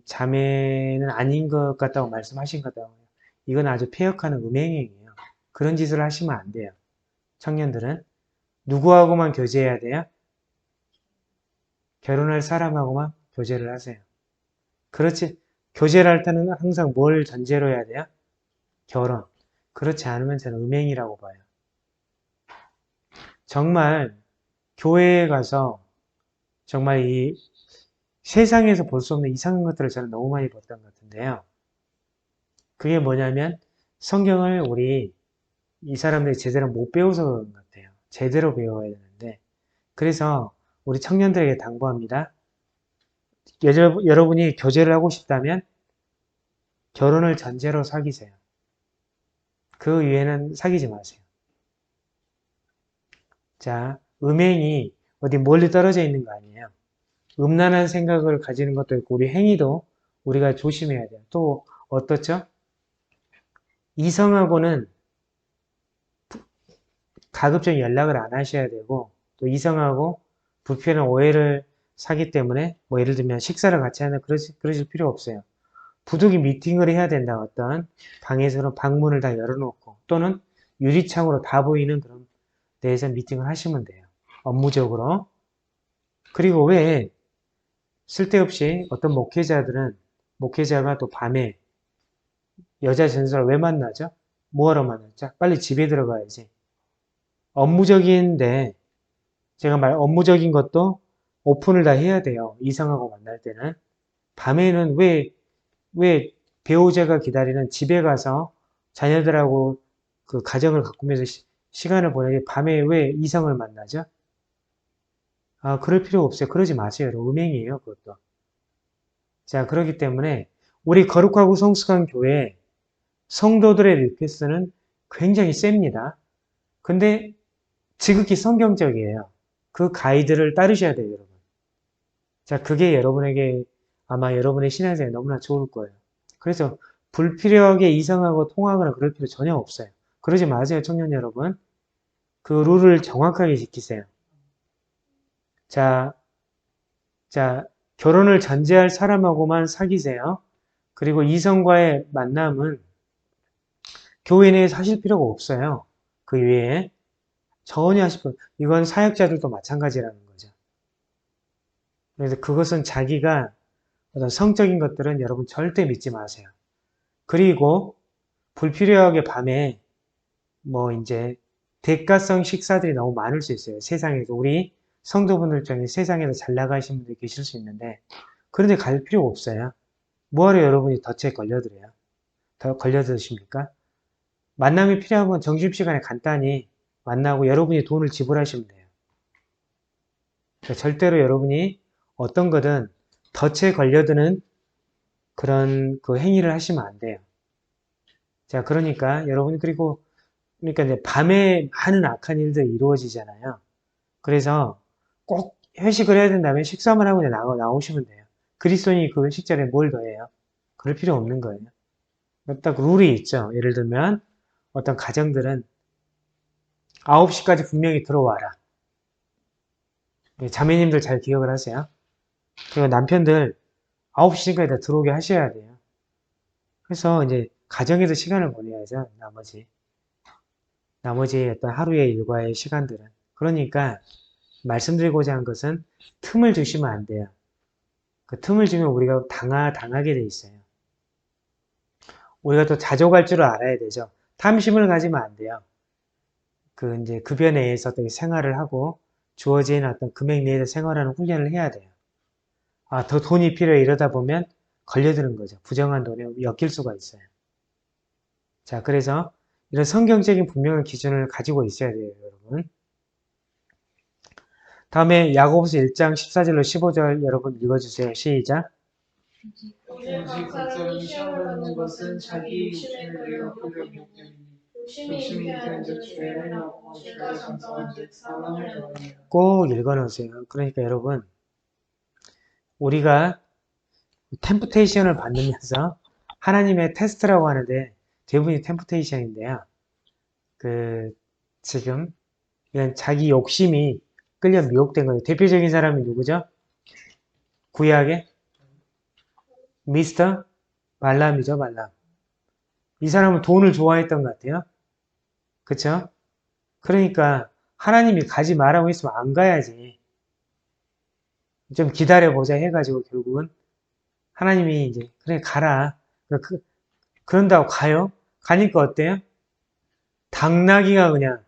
자매는 아닌 것 같다고 말씀하신 거다. 이건 아주 폐역하는 음행이에요. 그런 짓을 하시면 안 돼요. 청년들은 누구하고만 교제해야 돼요? 결혼할 사람하고만 교제를 하세요. 그렇지. 교제를 할 때는 항상 뭘 전제로 해야 돼요? 결혼. 그렇지 않으면 저는 음행이라고 봐요. 정말 교회에 가서 정말 이 세상에서 볼 수 없는 이상한 것들을 저는 너무 많이 봤던 것 같은데요. 그게 뭐냐면 성경을 이 사람들이 제대로 못 배워서 그런 것 같아요. 제대로 배워야 되는데. 그래서 우리 청년들에게 당부합니다. 여러분이 교제를 하고 싶다면 결혼을 전제로 사귀세요. 그 위에는 사귀지 마세요. 자, 음행이 어디 멀리 떨어져 있는 거 아니에요. 음란한 생각을 가지는 것도 있고 우리 행위도 우리가 조심해야 돼요. 또 어떻죠? 이성하고는 가급적 연락을 안 하셔야 되고 또 이성하고 불필요한 오해를 사기 때문에 뭐 예를 들면 식사를 같이 하는 그러실 필요 없어요. 부득이 미팅을 해야 된다. 어떤 방에서는 방문을 다 열어놓고 또는 유리창으로 다 보이는 그런 데에서 미팅을 하시면 돼요. 업무적으로. 그리고 왜 쓸데없이 어떤 목회자가 또 밤에 여자 전설을 왜 만나죠? 뭐하러 만나죠? 빨리 집에 들어가야지. 업무적인데 제가 업무적인 것도 오픈을 다 해야 돼요. 이성하고 만날 때는. 밤에는 왜 배우자가 기다리는 집에 가서 자녀들하고 그 가정을 가꾸면서 시간을 보내게 밤에 왜 이성을 만나죠? 그럴 필요 없어요. 그러지 마세요. 여러분. 음행이에요, 그것도. 자, 그렇기 때문에 우리 거룩하고 성숙한 교회 성도들의 리퀘스트는 굉장히 셉니다. 근데 지극히 성경적이에요. 그 가이드를 따르셔야 돼요, 여러분. 자, 그게 여러분에게 아마 여러분의 신앙생활에 너무나 좋을 거예요. 그래서 불필요하게 이성하고 통하거나 그럴 필요 전혀 없어요. 그러지 마세요, 청년 여러분. 그 룰을 정확하게 지키세요. 자, 자, 결혼을 전제할 사람하고만 사귀세요. 그리고 이성과의 만남은 교회 내에서 하실 필요가 없어요. 그 외에 전혀 하실 필요, 이건 사역자들도 마찬가지라는 거죠. 그래서 그것은 자기가 어떤 성적인 것들은 여러분 절대 믿지 마세요. 그리고 불필요하게 밤에 뭐 이제 대가성 식사들이 너무 많을 수 있어요. 세상에서 우리 성도분들 중에 세상에서 잘 나가신 분들이 계실 수 있는데 그런데 갈 필요가 없어요. 뭐하러 여러분이 덫에 걸려들어요? 더 걸려드십니까? 만남이 필요하면 점심시간에 간단히 만나고 여러분이 돈을 지불하시면 돼요. 그러니까 절대로 여러분이 어떤 거든 덫에 걸려드는 그런 그 행위를 하시면 안 돼요. 자, 그러니까 여러분 그러니까 이제 밤에 하는 악한 일들이 이루어지잖아요. 그래서 꼭 회식을 해야 된다면 식사만 하고 그냥 나오시면 돼요. 그리스도인이 그 회식 자리에 뭘 더해요? 그럴 필요 없는 거예요. 딱 룰이 있죠. 예를 들면 어떤 가정들은 9시까지 분명히 들어와라. 자매님들 잘 기억을 하세요. 그리고 남편들 9시까지 다 들어오게 하셔야 돼요. 그래서 이제 가정에서 시간을 보내야죠. 나머지 어떤 하루의 일과의 시간들은. 그러니까 말씀드리고자 한 것은 틈을 주시면 안 돼요. 그 틈을 주면 우리가 당하게 돼 있어요. 우리가 또 자족할 줄을 알아야 되죠. 탐심을 가지면 안 돼요. 그 이제 급여 내에서 어떻게 생활을 하고 주어진 어떤 금액 내에서 생활하는 훈련을 해야 돼요. 더 돈이 필요해 이러다 보면 걸려드는 거죠. 부정한 돈에 엮일 수가 있어요. 자, 그래서 이런 성경적인 분명한 기준을 가지고 있어야 돼요, 여러분. 다음에 야고보서 1장 14절로 15절 여러분 읽어주세요. 시작. 오직 각 사람이 시험을 받는 것은 자기 욕심에 의하여 끌려 미혹되니 욕심이 잉태한즉 죄를 낳고 죄가 장성한즉 사망을 낳으니라. 꼭 읽어놓으세요. 그러니까 여러분 우리가 템프테이션을 받으면서 하나님의 테스트라고 하는데 대부분이 템프테이션인데요. 지금 이런 자기 욕심이 끌려 미혹된 거예요. 대표적인 사람이 누구죠? 구약의 미스터 발람이죠, 발람. 이 사람은 돈을 좋아했던 것 같아요. 그쵸? 그러니까 하나님이 가지 말라고 했으면 안 가야지. 좀 기다려보자 해가지고 결국은 하나님이 이제 그래 가라. 그런다고 가요? 가니까 어때요? 당나귀가 그냥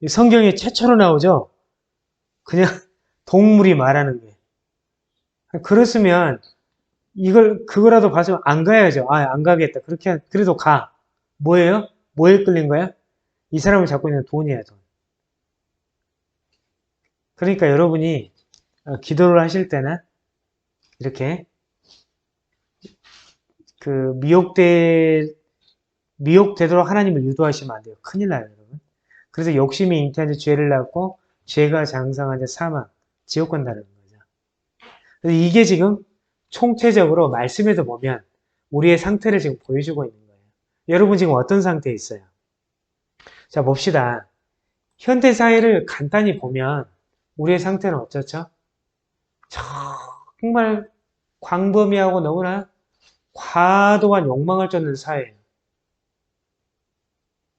성경에 최초로 나오죠? 그냥 동물이 말하는 게. 그랬으면 그거라도 봤으면 안 가야죠. 안 가겠다. 그래도 가. 뭐예요? 뭐에 끌린 거야? 이 사람을 잡고 있는 돈이야, 돈. 그러니까 여러분이 기도를 하실 때는 이렇게 미혹되도록 하나님을 유도하시면 안 돼요. 큰일 나요, 여러분. 그래서 욕심이 잉태한 자 죄를 낳고 죄가 장성한 자 사망, 지옥 간다는 거죠. 그래서 이게 지금 총체적으로 말씀에도 보면 우리의 상태를 지금 보여주고 있는 거예요. 여러분 지금 어떤 상태에 있어요? 자, 봅시다. 현대 사회를 간단히 보면 우리의 상태는 어떻죠? 정말 광범위하고 너무나 과도한 욕망을 쫓는 사회예요.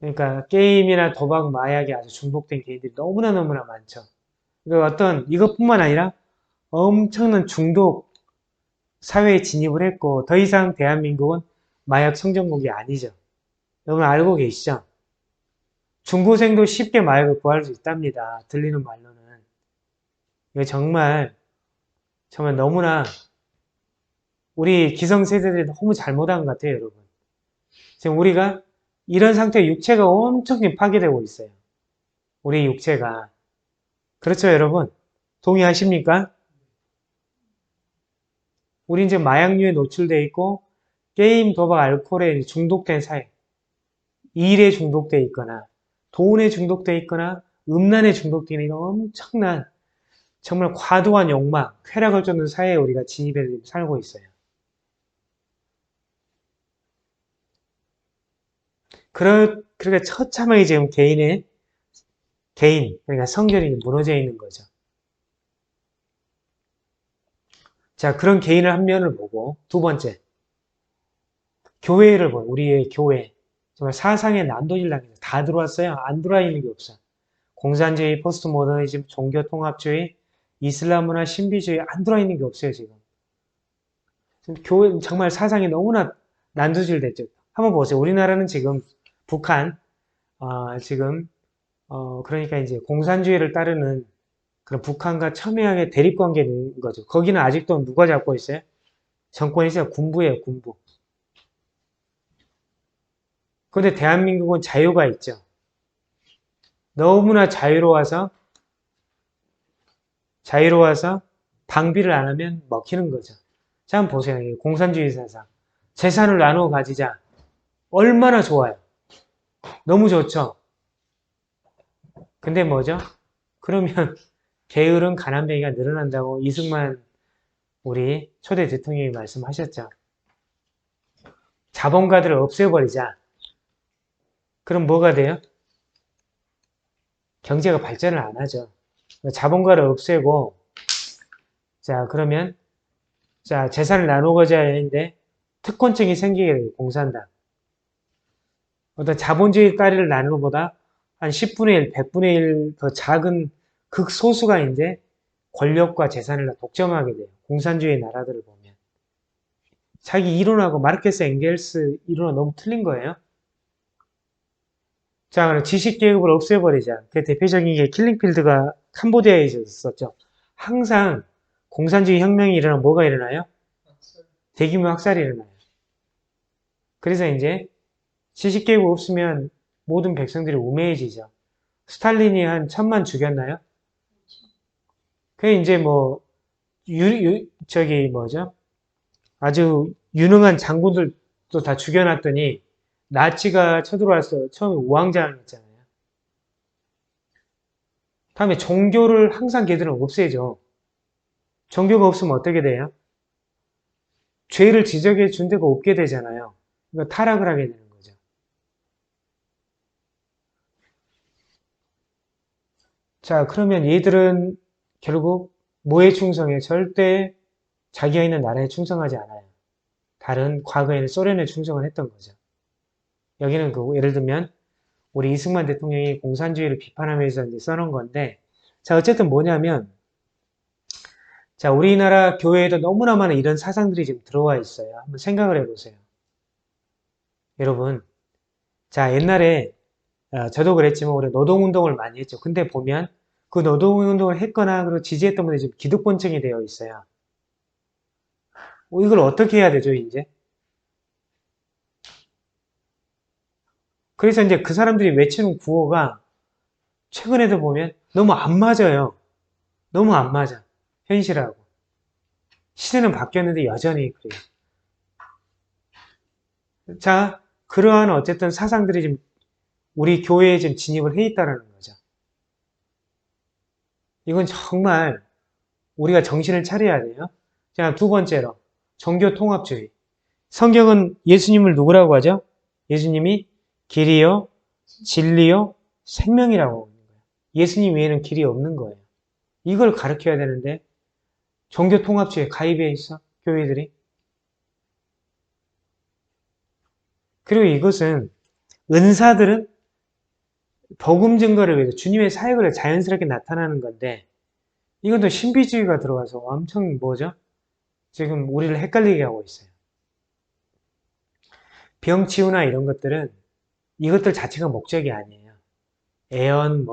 그러니까 게임이나 도박, 마약에 아주 중독된 개인들이 너무나 많죠. 그러니까 이것뿐만 아니라 엄청난 중독 사회에 진입을 했고 더 이상 대한민국은 마약 청정국이 아니죠. 여러분 알고 계시죠? 중고생도 쉽게 마약을 구할 수 있답니다. 들리는 말로는. 이거 정말 너무나 우리 기성세대들이 너무 잘못한 것 같아요, 여러분. 지금 우리가 이런 상태에 육체가 엄청 파괴되고 있어요. 우리 육체가. 그렇죠, 여러분? 동의하십니까? 우리 이제 마약류에 노출돼 있고 게임, 도박, 알코올에 중독된 사회, 일에 중독돼 있거나 돈에 중독돼 있거나 음란에 중독돼 있는 엄청난 정말 과도한 욕망, 쾌락을 쫓는 사회에 우리가 진입해 살고 있어요. 그러니까 처참하게 지금 그러니까 성전이 무너져 있는 거죠. 자, 그런 개인을 한 면을 보고, 두 번째, 교회를 보요. 우리의 교회. 정말 사상의 난도질 당해서 다 들어왔어요. 안 들어와 있는 게 없어. 공산주의, 포스트 모더니즘, 종교 통합주의, 이슬람 문화, 신비주의 안 들어와 있는 게 없어요, 지금. 교회 정말 사상이 너무나 난도질 됐죠. 한번 보세요. 우리나라는 지금 북한, 지금 그러니까 이제 공산주의를 따르는 그런 북한과 첨예하게 대립관계인 거죠. 거기는 아직도 누가 잡고 있어요? 정권이 있어요. 군부예요, 군부. 그런데 대한민국은 자유가 있죠. 너무나 자유로워서 방비를 안 하면 먹히는 거죠. 자, 한번 보세요. 공산주의 사상. 재산을 나누어 가지자. 얼마나 좋아요. 너무 좋죠. 근데 뭐죠? 그러면 게으른 가난뱅이가 늘어난다고 이승만 우리 초대 대통령이 말씀하셨죠. 자본가들을 없애버리자. 그럼 뭐가 돼요? 경제가 발전을 안 하죠. 자본가를 없애고, 자, 그러면, 자, 재산을 나누고자 하는데 특권층이 생기게 돼요. 공산당. 어떤 자본주의 따리를 나누는 것보다 한 10분의 1, 100분의 1 더 작은 극소수가 이제 권력과 재산을 다 독점하게 돼요. 공산주의 나라들을 보면. 자기 이론하고 마르케스 엥겔스 이론은 너무 틀린 거예요. 자, 그럼 지식계급을 없애버리자. 그 대표적인 게 킬링필드가 캄보디아에 있었죠. 항상 공산주의 혁명이 일어나면 뭐가 일어나요? 대규모 학살이 일어나요. 그래서 이제 지식계급 없으면 모든 백성들이 우매해지죠. 스탈린이 한 1000만 죽였나요? 그게 이제 뭐, 저기 뭐죠? 아주 유능한 장군들도 다 죽여놨더니 나치가 쳐들어와서 처음에 우왕좌왕했잖아요. 다음에 종교를 항상 걔들은 없애죠. 종교가 없으면 어떻게 돼요? 죄를 지적해 준 데가 없게 되잖아요. 그러니까 타락을 하게 되는 거죠. 자, 그러면 얘들은 결국 뭐에 충성해? 절대 자기가 있는 나라에 충성하지 않아요. 다른 과거에는 소련에 충성을 했던 거죠. 여기는 그 예를 들면 우리 이승만 대통령이 공산주의를 비판하면서 이제 써놓은 건데, 자, 어쨌든 뭐냐면, 자, 우리나라 교회에도 너무나 많은 이런 사상들이 지금 들어와 있어요. 한번 생각을 해보세요. 여러분, 자, 옛날에, 저도 그랬지만 우리 노동운동을 많이 했죠. 근데 보면 그 노동운동을 했거나 그리고 지지했던 분들이 지금 기득권층이 되어 있어요. 이걸 어떻게 해야 되죠, 이제? 그래서 이제 그 사람들이 외치는 구호가 최근에도 보면 너무 안 맞아요. 너무 안 맞아. 현실하고. 시대는 바뀌었는데 여전히 그래요. 자, 그러한 어쨌든 사상들이 지금 우리 교회에 지금 진입을 해 있다는 거죠. 이건 정말 우리가 정신을 차려야 돼요. 자, 두 번째로 종교 통합주의. 성경은 예수님을 누구라고 하죠? 예수님이 길이요, 진리요, 생명이라고 하는 거예요. 예수님 외에는 길이 없는 거예요. 이걸 가르쳐야 되는데 종교 통합주의에 가입해 있어, 교회들이. 그리고 이것은 은사들은 복음 증거를 위해서 주님의 사역을 자연스럽게 나타나는 건데 이건 또 신비주의가 들어와서 엄청 뭐죠? 지금 우리를 헷갈리게 하고 있어요. 병치유나 이런 것들은 이것들 자체가 목적이 아니에요. 애언,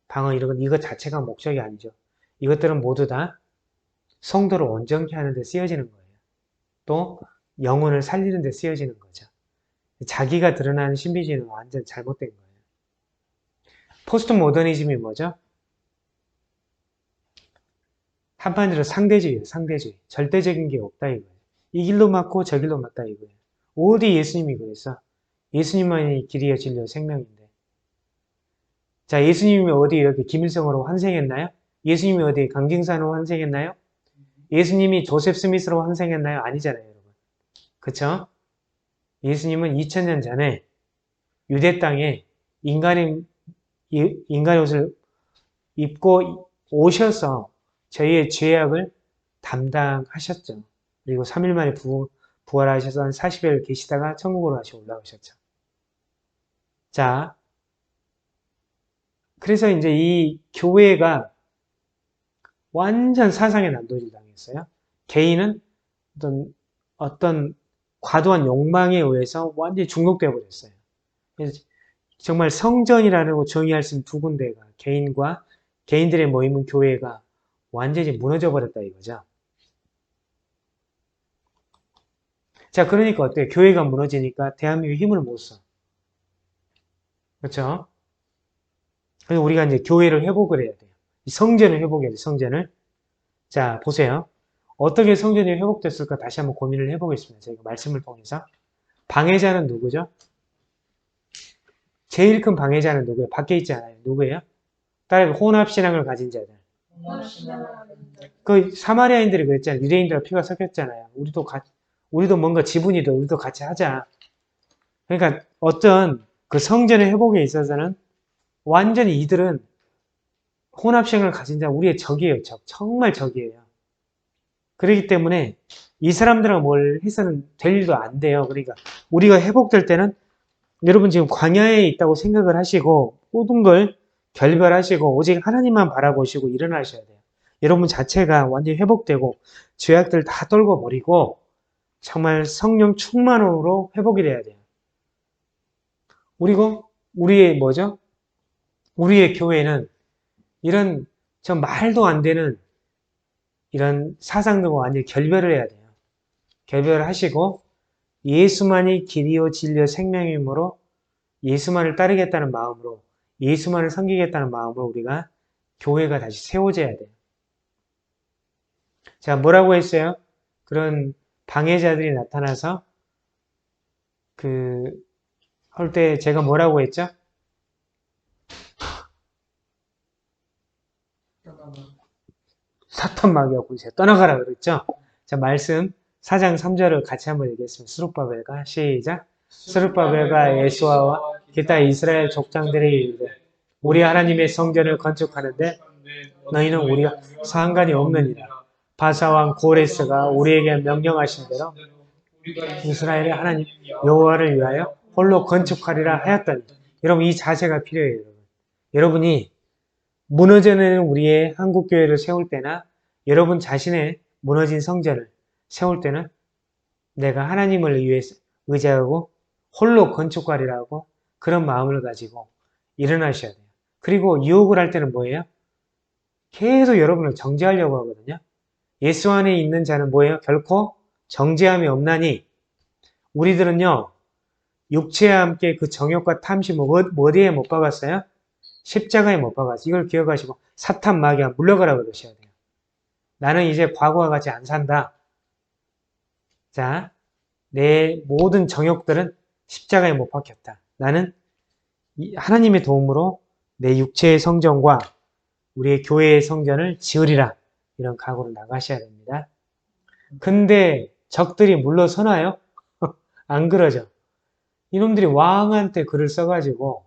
방언 이런 건 이것 자체가 목적이 아니죠. 이것들은 모두 다 성도를 온전케 하는 데 쓰여지는 거예요. 또 영혼을 살리는 데 쓰여지는 거죠. 자기가 드러나는 신비주의는 완전 잘못된 거예요. 포스트 모더니즘이 뭐죠? 한마디로 상대주의예요. 상대주의. 절대적인 게 없다 이거예요. 이 길로 맞고 저 길로 맞다 이거예요. 어디 예수님이 그랬어? 예수님만이 길이요 진리요 생명인데. 자, 예수님이 어디 이렇게 김일성으로 환생했나요? 예수님이 어디 강진산으로 환생했나요? 예수님이 조셉 스미스로 환생했나요? 아니잖아요, 여러분. 그쵸? 예수님은 2000년 전에 유대 땅에 인간의 옷을 입고 오셔서 저희의 죄악을 담당하셨죠. 그리고 3일 만에 부활하셔서 한 40일 계시다가 천국으로 다시 올라오셨죠. 자, 그래서 이제 이 교회가 완전 사상의 난도질 당했어요. 개인은 어떤 과도한 욕망에 의해서 완전히 중독되어 버렸어요. 그래서 정말 성전이라는 거 정의할 수 있는 두 군데가 개인과 개인들의 모임은 교회가 완전히 무너져 버렸다 이거죠. 자, 그러니까 어때요? 교회가 무너지니까 대한민국이 힘을 못 써. 그렇죠? 그래서 우리가 이제 교회를 회복을 해야 돼요. 성전을 회복해야 돼요. 성전을. 자, 보세요. 어떻게 성전이 회복됐을까 다시 한번 고민을 해보겠습니다. 저희가 말씀을 통해서. 방해자는 누구죠? 제일 큰 방해자는 누구예요? 밖에 있지 않아요. 누구예요? 따라서 혼합신앙을 가진 자들. 그 사마리아인들이 그랬잖아요. 유대인들과 피가 섞였잖아요. 우리도 뭔가 지분이 돼. 우리도 같이 하자. 그러니까 어떤 그 성전의 회복에 있어서는 완전히 이들은 혼합신앙을 가진 자 우리의 적이에요. 정말 적이에요. 그렇기 때문에 이 사람들하고 뭘 해서는 될 일도 안 돼요. 그러니까 우리가 회복될 때는 여러분 지금 광야에 있다고 생각을 하시고 모든 걸 결별하시고 오직 하나님만 바라보시고 일어나셔야 돼요. 여러분 자체가 완전히 회복되고 죄악들 다 떨궈 버리고 정말 성령 충만으로 회복이 돼야 돼요. 그리고 우리의 뭐죠? 우리의 교회는 이런 저 말도 안 되는 이런 사상들과 완전히 결별을 해야 돼요. 결별을 하시고 예수만이 길이요 진리요 생명이므로 예수만을 따르겠다는 마음으로 예수만을 섬기겠다는 마음으로 우리가 교회가 다시 세워져야 돼요. 자, 뭐라고 했어요? 그런 방해자들이 나타나서 할 때 제가 뭐라고 했죠? 사탄 마귀하고 이제 떠나가라 그랬죠? 자, 말씀 4장 3절을 같이 한번 얘기했습니다. 스룹바벨과 시작. 스룹바벨과 예수아와 기타 이스라엘 족장들이 이르되 우리 하나님의 성전을 건축하는데 너희는 우리가 상관이 없느니라. 바사왕 고레스가 우리에게 명령하신 대로 이스라엘의 하나님 여호와를 위하여 홀로 건축하리라 하였더니 여러분 이 자세가 필요해요. 여러분. 여러분이 무너져내는 우리의 한국교회를 세울 때나 여러분 자신의 무너진 성전을 세울 때는 내가 하나님을 위해서 의지하고 홀로 건축하리라고 그런 마음을 가지고 일어나셔야 돼요. 그리고 유혹을 할 때는 뭐예요? 계속 여러분을 정죄하려고 하거든요. 예수 안에 있는 자는 뭐예요? 결코 정죄함이 없나니 우리들은요. 육체와 함께 그 정욕과 탐심을 어디에 못 박았어요? 십자가에 못 박았어요. 이걸 기억하시고 사탄 마귀야 물러가라 그러셔야 돼요. 나는 이제 과거와 같이 안 산다. 자, 내 모든 정욕들은 십자가에 못 박혔다. 나는 하나님의 도움으로 내 육체의 성전과 우리의 교회의 성전을 지으리라. 이런 각오를 나가셔야 됩니다. 근데 적들이 물러서나요? 안 그러죠. 이놈들이 왕한테 글을 써가지고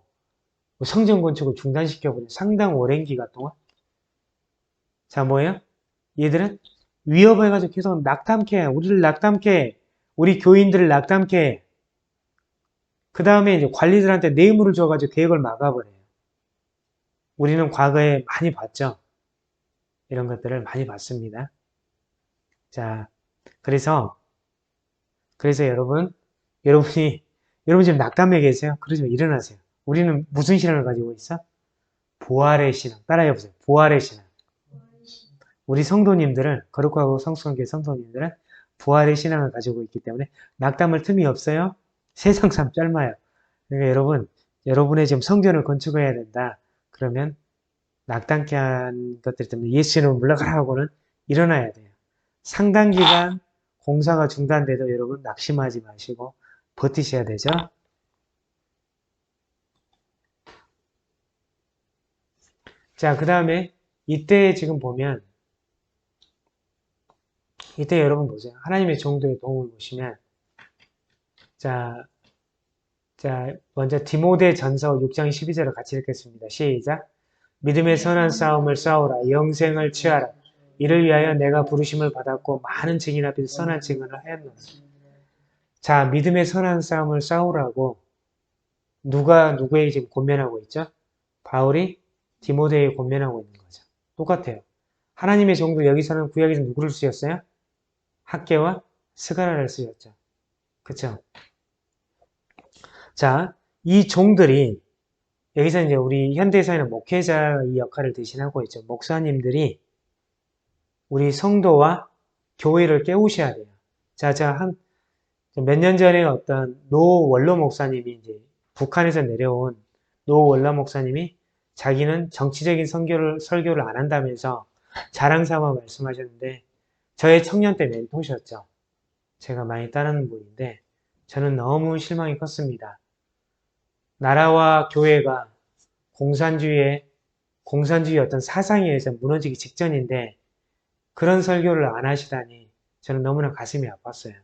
성전 건축을 중단시켜버린 상당 오랜 기간 동안. 자, 뭐예요? 얘들은 위협해가지고 계속 낙담케, 우리를 낙담케, 우리 교인들을 낙담케. 그 다음에 이제 관리들한테 뇌물을 줘가지고 계획을 막아버려요. 우리는 과거에 많이 봤죠. 이런 것들을 많이 봤습니다. 자, 그래서 여러분 지금 낙담해 계세요? 그러지 마, 일어나세요. 우리는 무슨 신앙을 가지고 있어? 부활의 신앙. 따라해보세요. 부활의 신앙. 우리 성도님들은, 거룩하고 성숙한 성도님들은 부활의 신앙을 가지고 있기 때문에 낙담할 틈이 없어요. 세상 참 짧아요. 그러니까 여러분의 지금 성전을 건축해야 된다. 그러면 낙담케 한 것들 때문에 예수 이름으로 물러가라 하고는 일어나야 돼요. 상당 기간 공사가 중단돼도 여러분 낙심하지 마시고 버티셔야 되죠. 자, 그 다음에 이때 지금 보면 이때 여러분 보세요. 하나님의 정도의 도움을 보시면 자, 먼저 디모데 전서 6장 12절을 같이 읽겠습니다. 시작. 믿음의 선한 싸움을 싸우라. 영생을 취하라. 이를 위하여 내가 부르심을 받았고 많은 증인 앞에서 선한 증언을 하였노라. 자, 믿음의 선한 싸움을 싸우라고 누가 누구에게 지금 권면하고 있죠? 바울이 디모데에게 권면하고 있는 거죠. 똑같아요. 하나님의 정도 여기서는 구약에서 누구를 쓰였어요? 학개와 스가랴를 쓰였죠. 그쵸? 자, 이 종들이 여기서 이제 우리 현대사회는 목회자 이 역할을 대신하고 있죠. 목사님들이 우리 성도와 교회를 깨우셔야 돼요. 자, 몇 년 전에 어떤 노원로 목사님이 이제 북한에서 내려온 노원로 목사님이 자기는 정치적인 설교를 안 한다면서 자랑 삼아 말씀하셨는데 저의 청년 때 멘토셨죠. 제가 많이 따르는 분인데 저는 너무 실망이 컸습니다. 나라와 교회가 공산주의 어떤 사상에 의해서 무너지기 직전인데 그런 설교를 안 하시다니 저는 너무나 가슴이 아팠어요.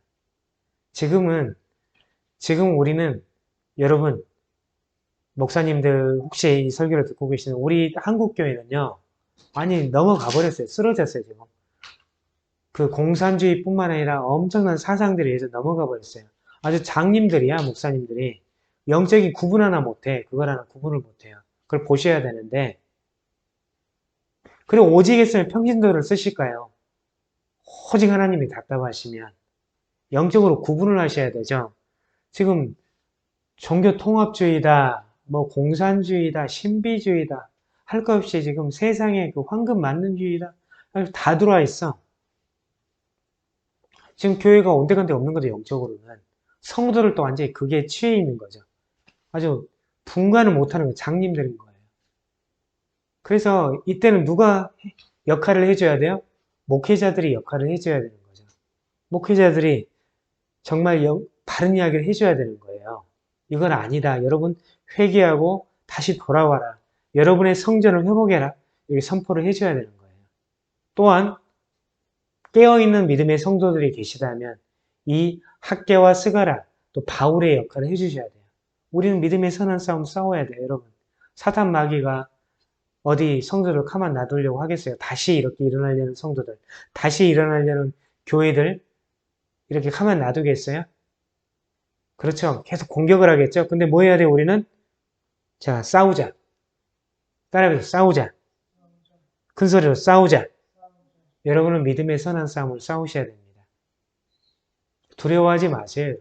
지금 우리는 여러분 목사님들 혹시 이 설교를 듣고 계시는 우리 한국교회는요 많이 넘어가 버렸어요. 쓰러졌어요. 지금 그 공산주의뿐만 아니라 엄청난 사상들에 의해서 넘어가 버렸어요. 아주 장님들이야 목사님들이 영적인 구분 하나 못해. 그걸 하나 구분을 못해요. 그걸 보셔야 되는데 그리고 오직 했으면 평신도를 쓰실까요? 오직 하나님이 답답하시면 영적으로 구분을 하셔야 되죠. 지금 종교 통합주의다, 뭐 공산주의다, 신비주의다 할 것 없이 지금 세상에 그 황금 만능주의다 다 들어와 있어. 지금 교회가 온데간데 없는 거죠. 영적으로는. 성도들 또 완전히 그게 취해 있는 거죠. 아주 분간을 못하는 거 장님들인 거예요. 그래서 이때는 누가 역할을 해줘야 돼요? 목회자들이 역할을 해줘야 되는 거죠. 목회자들이 정말 바른 이야기를 해줘야 되는 거예요. 이건 아니다. 여러분 회개하고 다시 돌아와라. 여러분의 성전을 회복해라. 이렇게 선포를 해줘야 되는 거예요. 또한 깨어있는 믿음의 성도들이 계시다면 이 학개와 스가랴 또 바울의 역할을 해주셔야 돼요. 우리는 믿음의 선한 싸움 싸워야 돼요. 여러분 사탄 마귀가 어디 성도들 가만 놔두려고 하겠어요. 다시 이렇게 일어나려는 성도들, 다시 일어나려는 교회들 이렇게 가만 놔두겠어요? 그렇죠. 계속 공격을 하겠죠. 근데 뭐 해야 돼요? 우리는 자 싸우자. 따라해서 싸우자. 큰 소리로 싸우자. 여러분은 믿음의 선한 싸움을 싸우셔야 됩니다. 두려워하지 마세요.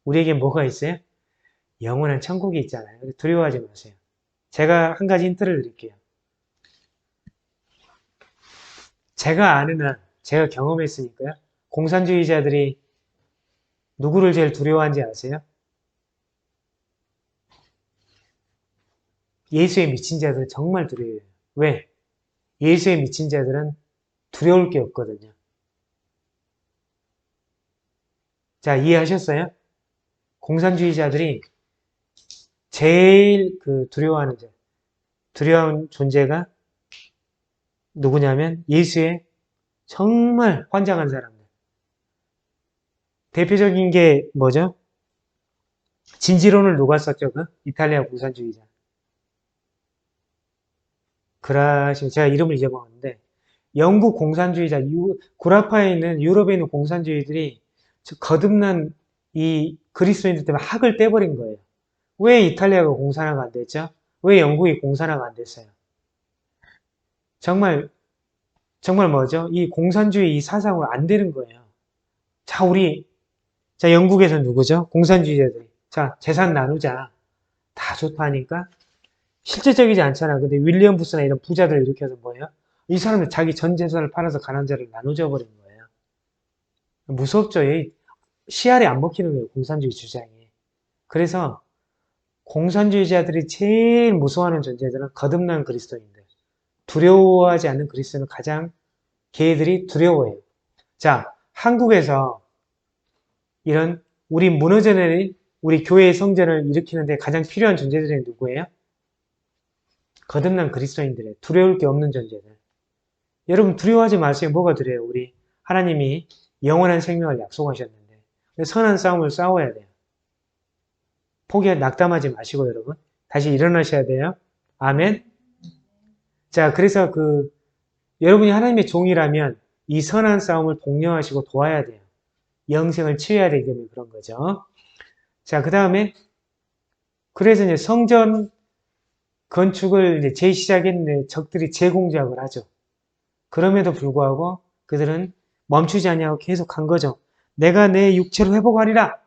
우리에게 뭐가 있어요? 영원한 천국이 있잖아요. 두려워하지 마세요. 제가 한 가지 힌트를 드릴게요. 제가 아는 한, 제가 경험했으니까요. 공산주의자들이 누구를 제일 두려워하는지 아세요? 예수에 미친 자들 정말 두려워해요. 왜? 예수에 미친 자들은 두려울 게 없거든요. 자, 이해하셨어요? 공산주의자들이 제일 두려운 존재가 누구냐면 예수의 정말 환장한 사람들. 대표적인 게 뭐죠? 진지론을 누가 썼죠? 그 이탈리아 공산주의자. 그라시, 제가 이름을 잊어먹었는데 영국 공산주의자, 구라파에 있는 유럽에 있는 공산주의들이 거듭난 이 그리스도인들 때문에 학을 떼버린 거예요. 왜 이탈리아가 공산화가 안 됐죠? 왜 영국이 공산화가 안 됐어요? 정말 뭐죠? 이 공산주의 이 사상으로 안 되는 거예요. 자, 영국에서 누구죠? 공산주의자들이. 자, 재산 나누자. 다 좋다니까? 실제적이지 않잖아. 근데 윌리엄 부스나 이런 부자들 일으켜서 뭐예요? 이 사람은 자기 전 재산을 팔아서 가난한 자를 나눠줘 버린 거예요. 무섭죠? 씨알이 안 먹히는 거예요. 공산주의 주장이. 그래서 공산주의자들이 제일 무서워하는 존재들은 거듭난 그리스도인들. 두려워하지 않는 그리스도는 가장 걔들이 두려워해요. 자, 한국에서 이런 우리 무너져내린 우리 교회의 성전을 일으키는데 가장 필요한 존재들이 누구예요? 거듭난 그리스도인들이에요. 두려울 게 없는 존재들. 여러분 두려워하지 마세요. 뭐가 두려워요? 우리 하나님이 영원한 생명을 약속하셨는데 선한 싸움을 싸워야 돼요. 낙담하지 마시고 여러분 다시 일어나셔야 돼요. 아멘. 자, 그래서 여러분이 하나님의 종이라면 이 선한 싸움을 독려하시고 도와야 돼요. 영생을 치유해야 되기 때문에 그런 거죠. 자, 그 다음에 그래서 이제 성전 건축을 이제 재시작했는데 적들이 재공작을 하죠. 그럼에도 불구하고 그들은 멈추지 않냐고 계속 한 거죠. 내가 내 육체를 회복하리라.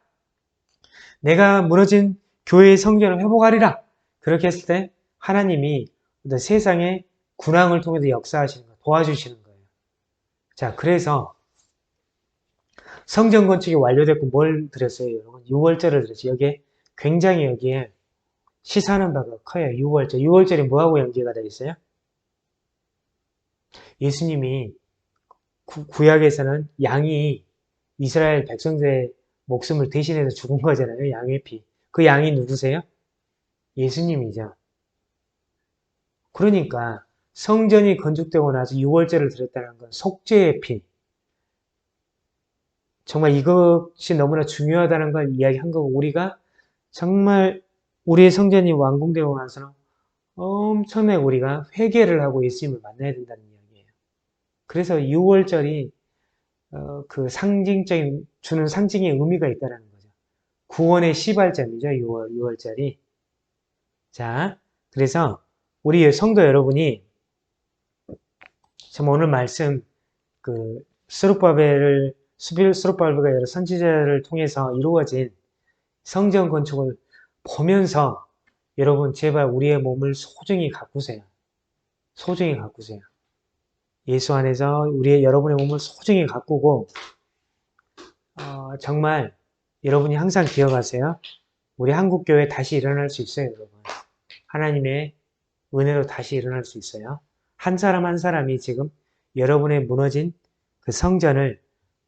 내가 무너진 교회의 성전을 회복하리라. 그렇게 했을 때 하나님이 세상의 군왕을 통해서 역사하시는 거예요. 도와주시는 거예요. 자, 그래서 성전 건축이 완료됐고 뭘 드렸어요? 여러분? 6월절을 드렸죠. 여기에 시사하는 바가 커요. 6월절. 6월절이 뭐하고 연계가 되어 있어요? 예수님이 구약에서는 양이 이스라엘 백성들의 목숨을 대신해서 죽은 거잖아요. 양의 피. 그 양이 누구세요? 예수님이죠. 그러니까 성전이 건축되고 나서 6월절을 드렸다는 건 속죄의 피. 정말 이것이 너무나 중요하다는 걸 이야기한 거고 우리가 정말 우리의 성전이 완공되고 나서는 엄청나게 우리가 회개를 하고 예수님을 만나야 된다는 이야기예요. 그래서 6월절이 그 주는 상징의 의미가 있다는 거죠. 구원의 시발점이죠. 6월절이. 자, 그래서 우리 성도 여러분이 오늘 말씀 스룹바벨가 여러 선지자를 통해서 이루어진 성전 건축을 보면서 여러분 제발 우리의 몸을 소중히 가꾸세요. 소중히 가꾸세요. 예수 안에서 여러분의 몸을 소중히 가꾸고 정말 여러분이 항상 기억하세요. 우리 한국교회 다시 일어날 수 있어요. 여러분. 하나님의 은혜로 다시 일어날 수 있어요. 한 사람 한 사람이 지금 여러분의 무너진 그 성전을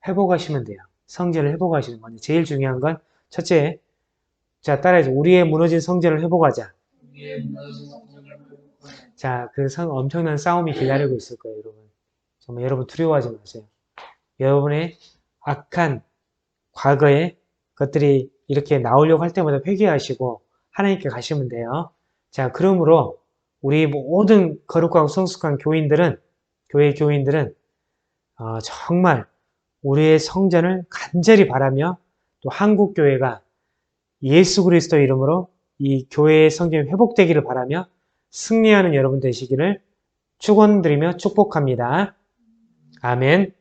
회복하시면 돼요. 성전을 회복하시는 거예요. 제일 중요한 건 첫째, 자 따라해서 우리의 무너진 성전을 회복하자. 자, 엄청난 싸움이 기다리고 있을 거예요, 여러분. 정말 여러분 두려워하지 마세요. 여러분의 악한 과거의 것들이 이렇게 나오려고 할 때마다 회개하시고 하나님께 가시면 돼요. 자, 그러므로 우리 모든 거룩하고 성숙한 교회 교인들은 정말 우리의 성전을 간절히 바라며 또 한국교회가 예수 그리스도 이름으로 이 교회의 성전이 회복되기를 바라며 승리하는 여러분 되시기를 축원드리며 축복합니다. 아멘.